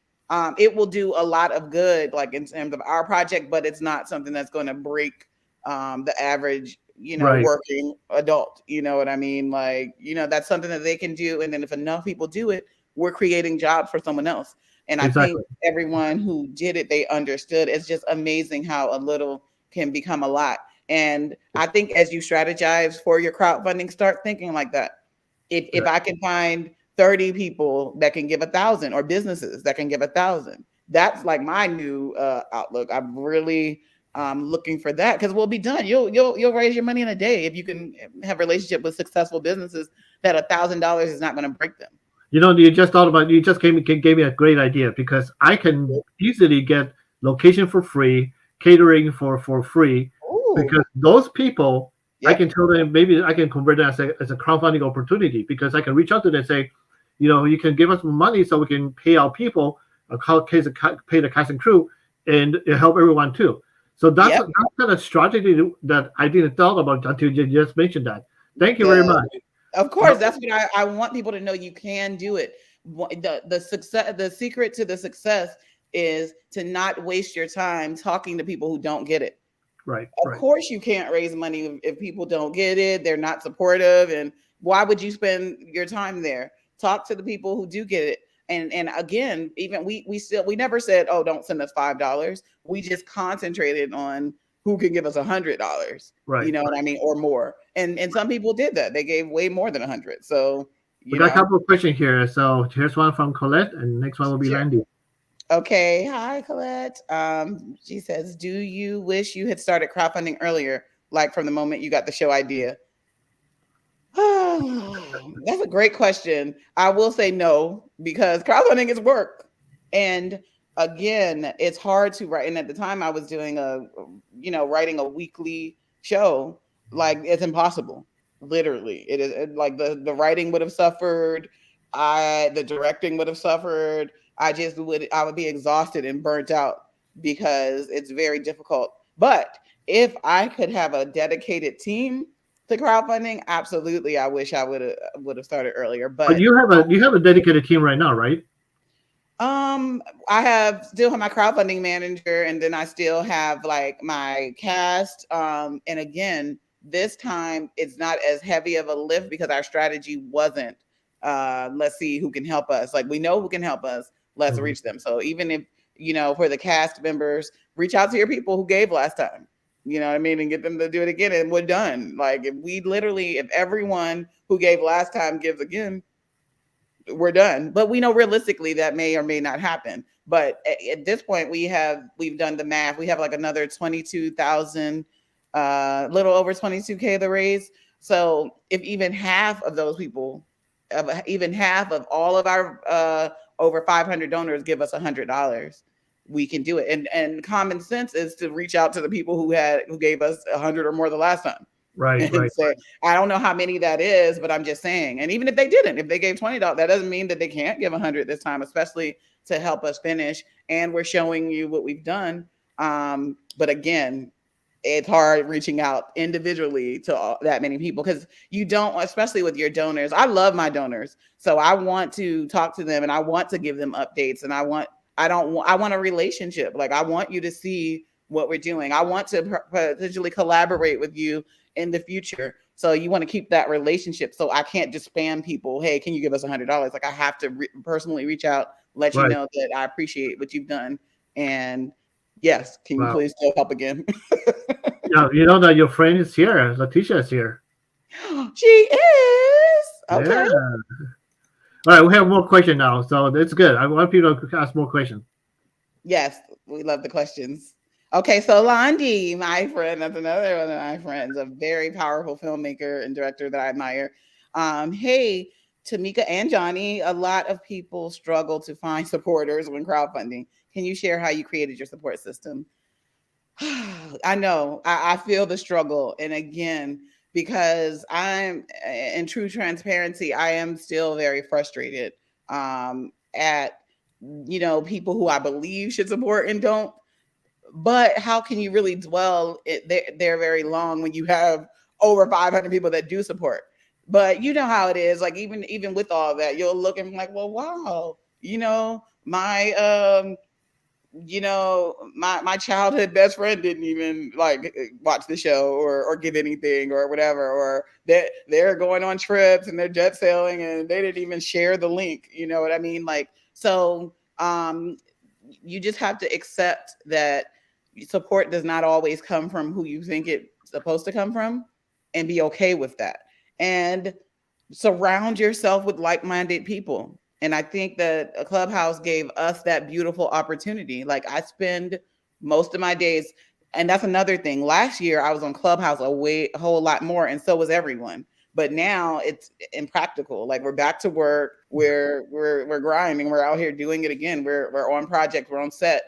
It will do a lot of good, like in terms of our project, but it's not something that's going to break the average, working adult. You know what I mean? Like, that's something that they can do. And then if enough people do it, we're creating jobs for someone else. And I think everyone who did it, they understood. It's just amazing how a little can become a lot. And I think as you strategize for your crowdfunding, start thinking like that. If I can find 30 people that can give 1,000 or businesses that can give 1,000. That's like my new outlook. I'm really looking for that because we'll be done. You'll raise your money in a day if you can have a relationship with successful businesses that $1,000 is not going to break them. You just gave me a great idea, because I can easily get location for free, catering for free. Ooh. Because those people, yep. I can tell them, maybe I can convert it as a crowdfunding opportunity, because I can reach out to them and say, you can give us money so we can pay our people, pay the cast and crew, and help everyone too. So that's kind of strategy that I didn't thought about until you just mentioned that. Thank you very much. Of course, that's what I want people to know. You can do it. The success, the secret to the success is to not waste your time talking to people who don't get it. Right. Of course, you can't raise money if people don't get it. They're not supportive, and why would you spend your time there? Talk to the people who do get it. And again, even we never said, oh, don't send us $5. We just concentrated on who can give us $100, right? You know what I mean, or more. And some people did that. They gave way more than 100. So we got a couple of questions here. So here's one from Colette, and next one will be Landy. Okay, hi Colette. She says, do you wish you had started crowdfunding earlier, like from the moment you got the show idea? That's a great question. I will say no, because crowdfunding is work. And again, it's hard to write. And at the time I was doing writing a weekly show, like it's impossible. Literally. It is like the writing would have suffered. The directing would have suffered. I would be exhausted and burnt out because it's very difficult. But if I could have a dedicated team to crowdfunding, absolutely. I wish I would have started earlier. But you have a dedicated team right now, right? I still have my crowdfunding manager, and then I still have like my cast. And again, this time it's not as heavy of a lift because our strategy wasn't let's see who can help us. Like, we know who can help us. Let's reach them. So even if, for the cast members, reach out to your people who gave last time. You know what I mean? And get them to do it again, and we're done. Like, if everyone who gave last time gives again, we're done. But we know realistically that may or may not happen. But at this point, we've done the math. We have like another 22,000, little over 22K to raise. So if even half of those people, even half of all of our over 500 donors give us $100, we can do it. And common sense is to reach out to the people who gave us 100 or more the last time. Right. Say, I don't know how many that is, but I'm just saying. And even if they didn't, if they gave $20, that doesn't mean that they can't give 100 this time, especially to help us finish. And we're showing you what we've done. But again, it's hard reaching out individually to that many people, because you don't, especially with your donors. I love my donors, so I want to talk to them and I want to give them updates, and I want a relationship. Like, I want you to see what we're doing. I want to potentially collaborate with you in the future. So you want to keep that relationship. So I can't just spam people, hey, can you give us $100? Like, I have to personally reach out, let you know that I appreciate what you've done. And yes, can you please still help again? Yeah, you know that your friend is here. Leticia is here. She is. Okay. Yeah. All right, we have more questions now, so it's good. I want people to ask more questions. Yes, we love the questions. Okay, so Londi, my friend, that's another one of my friends, a very powerful filmmaker and director that I admire. Hey, Tamieka and Johnny, a lot of people struggle to find supporters when crowdfunding. Can you share how you created your support system? I know, I feel the struggle. And again, because I'm in true transparency, I am still very frustrated at, people who I believe should support and don't. But how can you really dwell there very long when you have over 500 people that do support? But you know how it is. Like, even with all that, you'll look and be like, well, wow, my childhood best friend didn't even like watch the show or give anything or whatever, or they're going on trips and they're jet sailing and they didn't even share the link. You know what I mean? Like, so you just have to accept that support does not always come from who you think it's supposed to come from, and be okay with that. And surround yourself with like-minded people. And I think that a Clubhouse gave us that beautiful opportunity. Like I spend most of my days, and that's another thing. Last year I was on Clubhouse a whole lot more, and so was everyone. But now it's impractical. Like we're back to work. We're grinding. We're out here doing it again. We're on project. We're on set.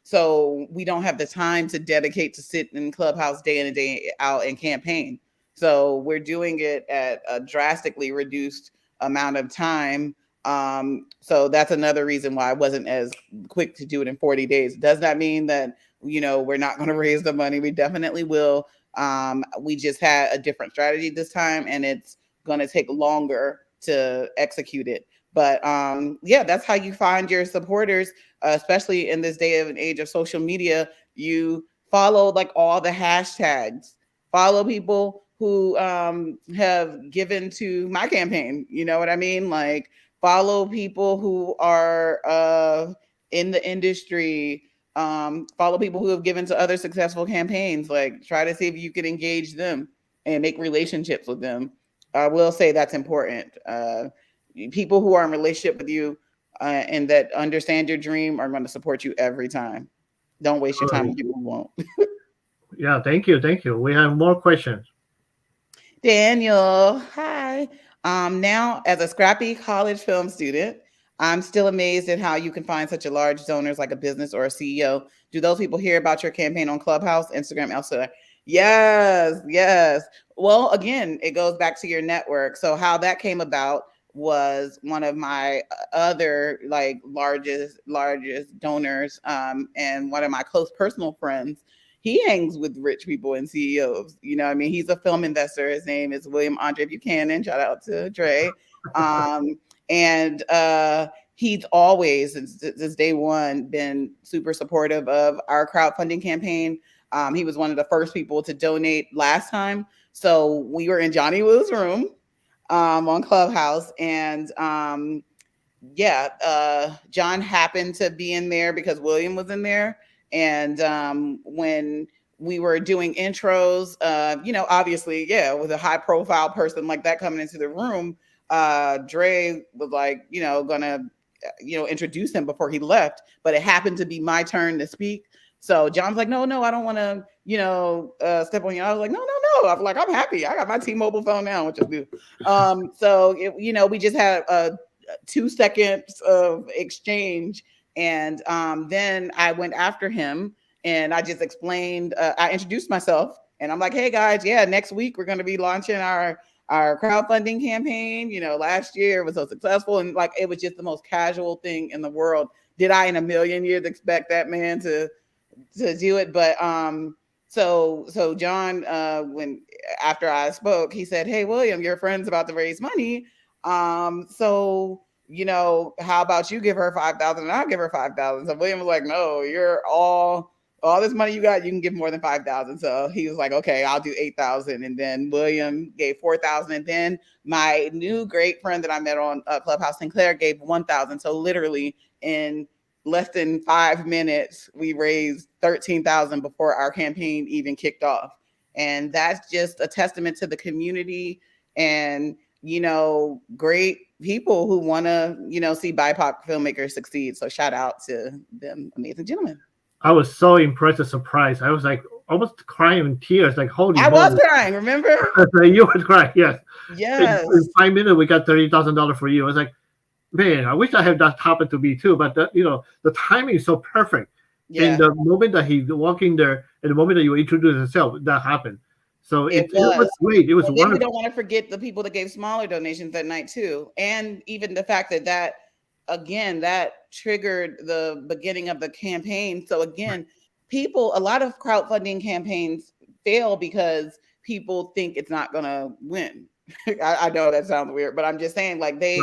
So we don't have the time to dedicate to sit in Clubhouse day in and day out and campaign. So we're doing it at a drastically reduced amount of time. So that's another reason why I wasn't as quick to do it in 40 days. Does that mean that, we're not going to raise the money? We definitely will. We just had a different strategy this time, and it's going to take longer to execute it. But yeah, that's how you find your supporters, especially in this day of an age of social media. You follow like all the hashtags, follow people who have given to my campaign. You know what I mean? Like follow people who are in the industry, follow people who have given to other successful campaigns. Like try to see if you can engage them and make relationships with them. I will say that's important. People who are in relationship with you and that understand your dream are going to support you every time. Don't waste your time with people who won't. Yeah, thank you. We have more questions. Daniel, hi. Now, as a scrappy college film student, I'm still amazed at how you can find such a large donors like a business or a CEO. Do those people hear about your campaign on Clubhouse, Instagram, elsewhere? Yes. Well, again, it goes back to your network. So how that came about was one of my other like largest donors, and one of my close personal friends. He hangs with rich people and CEOs. You know what I mean? He's a film investor. His name is William Andre Buchanan. Shout out to Dre. And he's always, since day one, been super supportive of our crowdfunding campaign. He was one of the first people to donate last time. So we were in Johnny Woo's room on Clubhouse. And John happened to be in there because William was in there. And when we were doing intros, obviously, with a high profile person like that coming into the room, Dre was like, gonna, introduce him before he left, but it happened to be my turn to speak. So John's like, no, I don't want to, step on you. I was like, no. I'm like, I'm happy. I got my T-Mobile phone now, which is new. We just had 2 seconds of exchange. And then I went after him and I just explained, I introduced myself and I'm like, hey guys, next week we're going to be launching our crowdfunding campaign. Last year it was so successful, and like, it was just the most casual thing in the world. Did I in a million years expect that man to do it? But so John, when after I spoke, he said, hey William, your friend's about to raise money. So how about you give her 5,000 and I'll give her 5,000. So William was like, no, you're all this money you got, you can give more than 5,000. So he was like, okay, I'll do 8,000. And then William gave 4,000. And then my new great friend that I met on Clubhouse, Sinclair, gave 1,000. So literally in less than 5 minutes, we raised 13,000 before our campaign even kicked off. And that's just a testament to the community and, great people who want to, see BIPOC filmmakers succeed. So shout out to them amazing gentlemen. I was so impressed and surprised. I was like almost crying in tears, like holy I was crying, remember? You were crying, yes. In 5 minutes, we got $30,000 for you. I was like, man, I wish I had that happen to me too. But the timing is so perfect. Yeah. And the moment that he walked in there, and the moment that you introduced yourself, that happened. So it was great. It was wonderful. We don't want to forget the people that gave smaller donations that night too, and even the fact that again, that triggered the beginning of the campaign. So again, a lot of crowdfunding campaigns fail because people think it's not going to win. I know that sounds weird, but I'm just saying, like they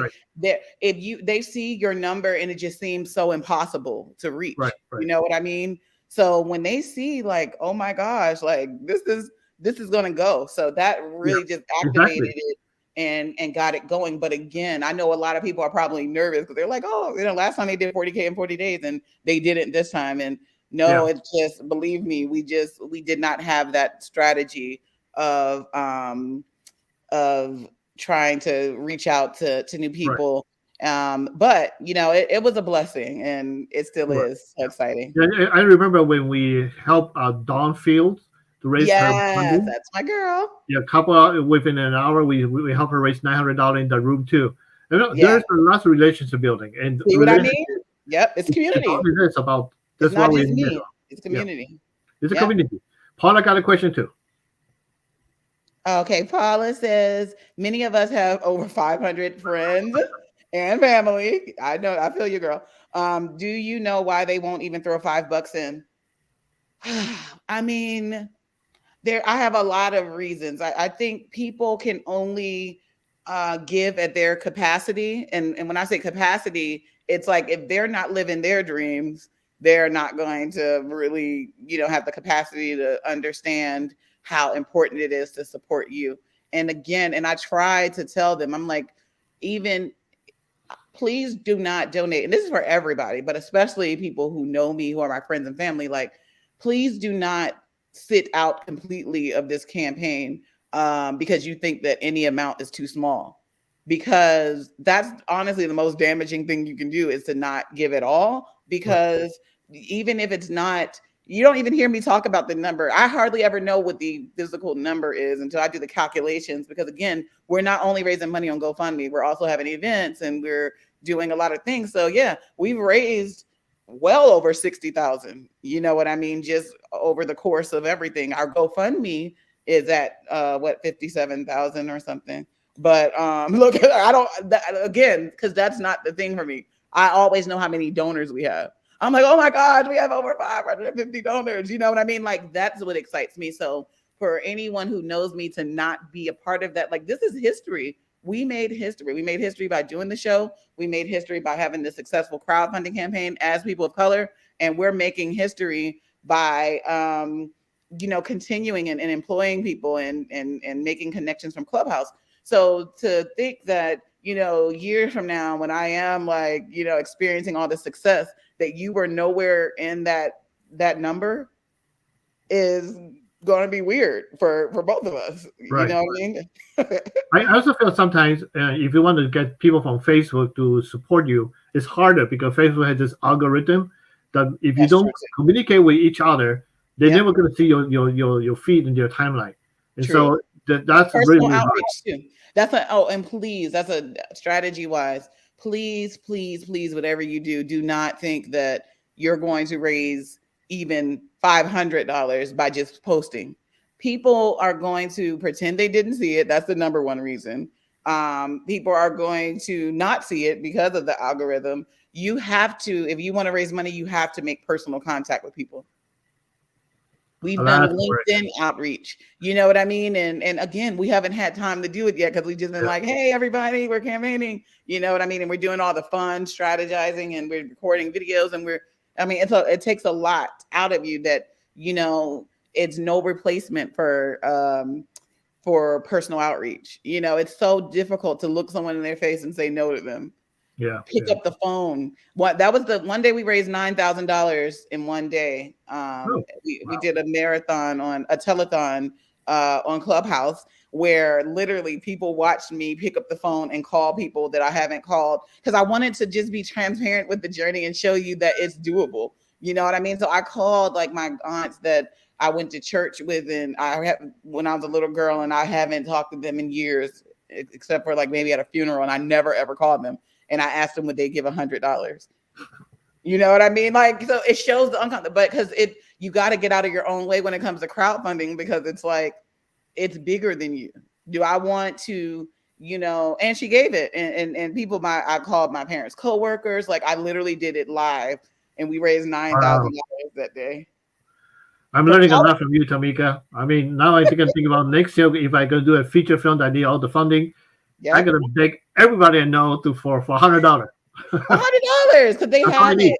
see your number and it just seems so impossible to reach. Right. You know what I mean? So when they see like, oh my gosh, like this is going to go. So that really just activated it and got it going. But again, I know a lot of people are probably nervous because they're like, oh, last time they did 40K in 40 days and they didn't this time. And no, it's just, believe me, we did not have that strategy of trying to reach out to new people. But it was a blessing, and it still is so exciting. Yeah, I remember when we helped Dawn Fields to raise her Yes, funding. that's my girl. Yeah, a couple within an hour, we helped her raise $900 in the room too. Yeah. There's lots of relationship building, and See what I mean? Yep, it's community. It's about that's It's not why just we me. It's community. It's a community. Paula got a question too. Okay, Paula says many of us have over 500 friends and family. I know, I feel you, girl. Do you know why they won't even throw $5 in? I mean, I have a lot of reasons. I think people can only give at their capacity. And when I say capacity, it's like if they're not living their dreams, they're not going to really, have the capacity to understand how important it is to support you. And again, and I try to tell them, I'm like, please do not donate. And this is for everybody, but especially people who know me, who are my friends and family. Like, please do not sit out completely of this campaign because you think that any amount is too small. Because that's honestly the most damaging thing you can do, is to not give at all. Because even if it's not, you don't even hear me talk about the number. I hardly ever know what the physical number is until I do the calculations. Because again, we're not only raising money on GoFundMe, we're also having events and we're doing a lot of things. So yeah, we've raised well over 60,000. You know what I mean? Just over the course of everything. Our GoFundMe is at 57,000 or something. But look, again, because that's not the thing for me. I always know how many donors we have. I'm like, oh my God, we have over 550 donors. You know what I mean? Like, that's what excites me. So for anyone who knows me to not be a part of that, like, this is history. We made history. We made history by doing the show. We made history by having this successful crowdfunding campaign as people of color. And we're making history by, continuing and employing people and making connections from Clubhouse. So to think that, years from now, when I am experiencing all the success, that you were nowhere in that number is going to be weird for both of us. Right. You know what I mean? I also feel sometimes if you want to get people from Facebook to support you, it's harder because Facebook has this algorithm that if you don't communicate with each other, they're never going to see your feed in your timeline. And so that's personal really outreach too. And please, that's a strategy wise. Please, please, please, whatever you do not think that you're going to raise even $500 by just posting. People are going to pretend they didn't see it. That's the number one reason. People are going to not see it because of the algorithm. You have to, if you want to raise money, you have to make personal contact with people. We've done LinkedIn outreach. You know what I mean? And again, we haven't had time to do it yet because we've just been like, hey, everybody, we're campaigning. You know what I mean? And we're doing all the fun strategizing and we're recording videos and it takes a lot out of you that, it's no replacement for personal outreach. It's so difficult to look someone in their face and say no to them. Pick up the phone. That was the one day we raised $9,000 in one day. We did a marathon a telethon on Clubhouse where literally people watched me pick up the phone and call people that I haven't called because I wanted to just be transparent with the journey and show you that it's doable. You know what I mean? So I called like my aunts that I went to church with when I was a little girl, and I haven't talked to them in years, except for like maybe at a funeral, and I never ever called them. And I asked them would they give $100. You know what I mean? Like, so it shows the uncomfortable, but because you got to get out of your own way when it comes to crowdfunding, because it's like, it's bigger than you. Do I want to, and she gave it. And people, I called my parents' coworkers. Like, I literally did it live and we raised $9,000 that day. I'm learning a lot from you, Tamieka. I mean, now I think about next year, if I go do a feature film that need all the funding, I'm going to beg everybody I know for $100. $100 because they have it.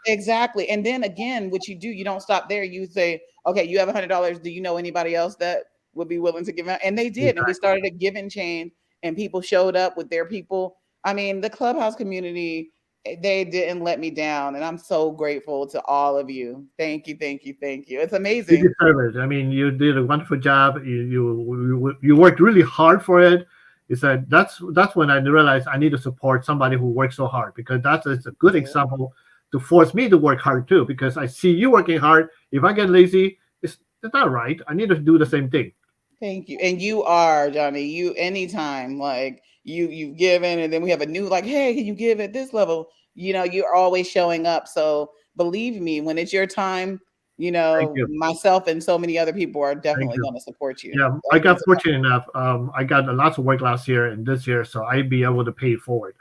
Exactly. And then again, what you do, you don't stop there. You say, okay, you have $100. Do you know anybody else that would be willing to give out? And they did. Exactly. And we started a giving chain and people showed up with their people. I mean, the Clubhouse community, they didn't let me down. And I'm so grateful to all of you. Thank you. Thank you. Thank you. It's amazing. You deserve it. I mean, you did a wonderful job. You worked really hard for it. is that that's when I realized I need to support somebody who works so hard, because it's a good example to force me to work hard too, because I see you working hard. If I get lazy, it's not right. I need to do the same thing. Thank you. And you are, Johnny, you anytime like you've given, and then we have a new like, hey, can you give at this level? You know, you're always showing up. So believe me, when it's your time, you Thank know, you. myself and so many other people are definitely you. going to support you. Yeah, I got fortunate enough. I got lots of work last year and this year, so I'd be able to pay it forward.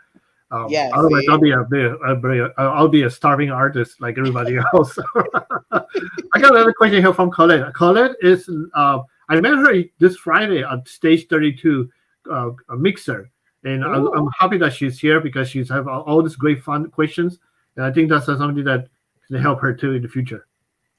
Yeah, Otherwise, see? I'll be a starving artist like everybody else. I got another question here from Colette. Colette is I met her this Friday at Stage 32 a mixer, and I'm happy that she's here because she's have all these great fun questions, and I think that's something that can help her too in the future.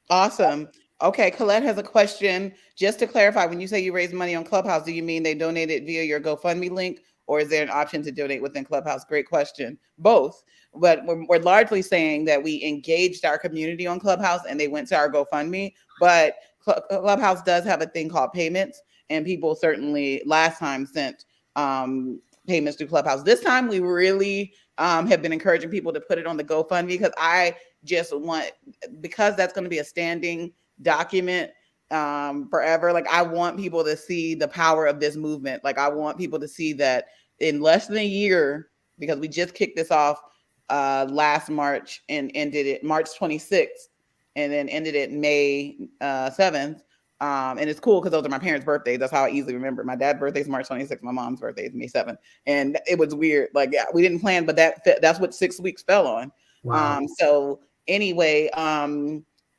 Awesome. Okay, Colette has a question. Just to clarify, when you say you raise money on Clubhouse, do you mean they donated via your GoFundMe link, or is there an option to donate within Clubhouse? Great question. Both. But we're largely saying that we engaged our community on Clubhouse and they went to our GoFundMe. But Clubhouse does have a thing called payments, and people certainly last time sent payments through Clubhouse. This time we really have been encouraging people to put it on the GoFundMe, because I just want, because that's going to be a standing document forever. Like, I want people to see the power of this movement. Like, I want people to see that in less than a year, because we just kicked this off last March and ended it March 26th, and then ended it May 7th. And it's cool because those are my parents' birthdays. That's how I easily remember. My dad's birthday is March 26th. My mom's birthday is May 7th. And it was weird. Like, yeah, we didn't plan, but that's what 6 weeks fell on. Wow. So anyway,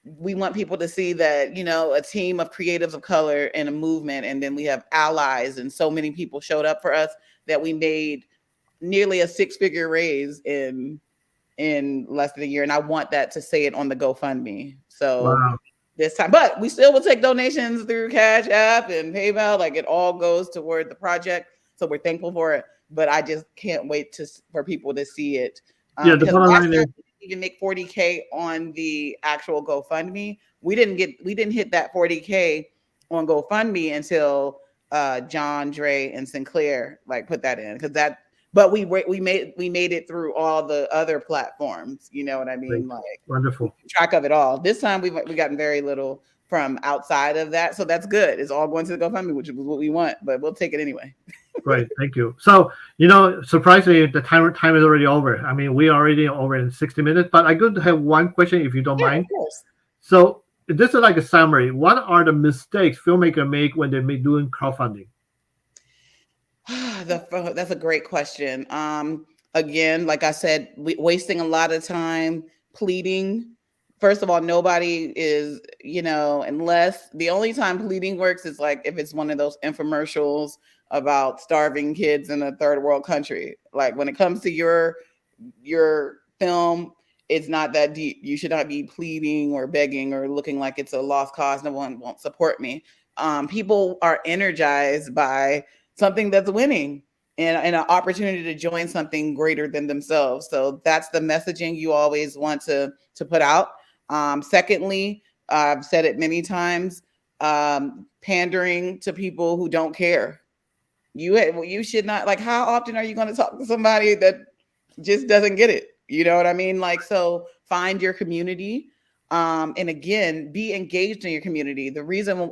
we want people to see that, you know, a team of creatives of color and a movement, and then we have allies, and so many people showed up for us that we made nearly a 6-figure raise in less than a year. And I want that to say it on the GoFundMe. So this time, but we still will take donations through Cash App and PayPal. Like, it all goes toward the project. So we're thankful for it, but I just can't wait for people to see it. Yeah, the bottom line is, we didn't even make 40K on the actual GoFundMe. We didn't hit that 40K on GoFundMe until John, Dre, and Sinclair like put that in, because that. But we made it through all the other platforms. You know what I mean? Great. Like, Wonderful. Track of it all. This time we've gotten very little from outside of that, so that's good. It's all going to the GoFundMe, which is what we want, but we'll take it anyway. Great, thank you. So, you know, surprisingly, the time is already over. I mean, we are already over in 60 minutes, but I could have one question if you don't mind. Of course. So this is like a summary. What are the mistakes filmmakers make when they're doing crowdfunding? That's a great question. Again, like I said, wasting a lot of time pleading. First of all, nobody is, you know, unless the only time pleading works is like if it's one of those infomercials about starving kids in a third world country. Like, when it comes to your film, it's not that deep. You should not be pleading or begging or looking like it's a lost cause. No one won't support me. People are energized by something that's winning and an opportunity to join something greater than themselves. So that's the messaging you always want to put out. Secondly, I've said it many times, pandering to people who don't care. You should not, like, how often are you going to talk to somebody that just doesn't get it? You know what I mean? Like, so find your community. And again, be engaged in your community.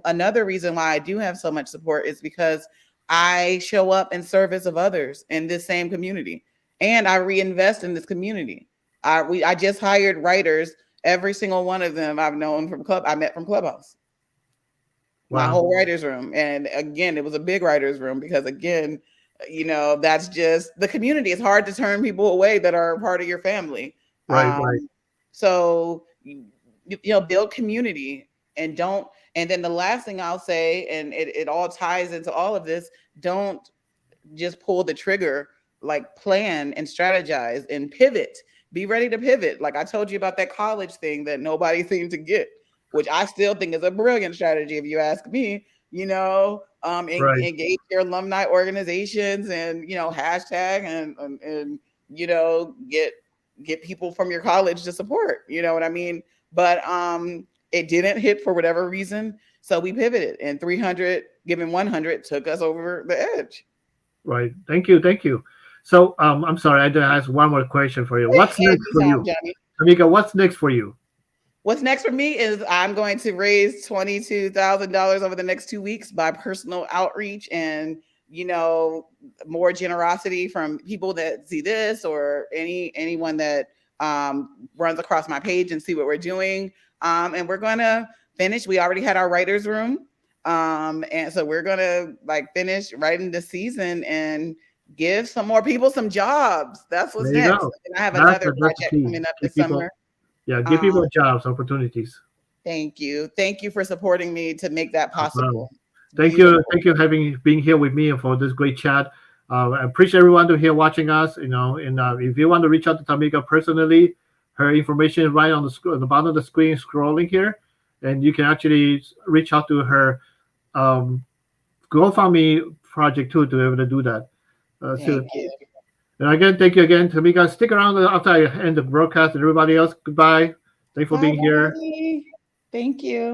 Another reason why I do have so much support is because I show up in service of others in this same community, and I reinvest in this community. I just hired writers. Every single one of them I met from Clubhouse. Wow. My whole writer's room. And again, it was a big writer's room because, again, you know, that's just the community. It's hard to turn people away that are part of your family. Right. So, you know, build community and don't. And then the last thing I'll say, and it all ties into all of this, don't just pull the trigger, like, plan and strategize and pivot. Be ready to pivot. Like I told you about that college thing that nobody seemed to get, which I still think is a brilliant strategy if you ask me. You know, engage your alumni organizations and, you know, hashtag and you know, get people from your college to support. You know what I mean? But it didn't hit for whatever reason. So we pivoted, and 300 given 100 took us over the edge. Right. Thank you. Thank you. So I'm sorry, I did ask one more question for you. What's Take next your for time, you, Johnny. Tamika? What's next for you? What's next for me is I'm going to raise $22,000 over the next 2 weeks by personal outreach and more generosity from people that see this or anyone that runs across my page and see what we're doing. And we're gonna finish. We already had our writers' room, and so we're gonna finish writing the season and give some more people some jobs. That's what's There you next. go. And I have That's another the project key. coming up Give this people, summer. yeah, give people Um, jobs, opportunities. Thank you. Thank you for supporting me to make that No problem. possible. Thank Beautiful. you. Thank you having being here with me for this great chat. I appreciate everyone to here watching us. And if you want to reach out to Tamika personally, her information is right on the bottom of the screen, scrolling here, and you can actually reach out to her Gofundme project too to be able to do that. So, Thank you. and again, thank you again, Tamika. Stick around after I end the broadcast, and everybody else, goodbye. Thanks for Bye, being here. everybody. Thank you.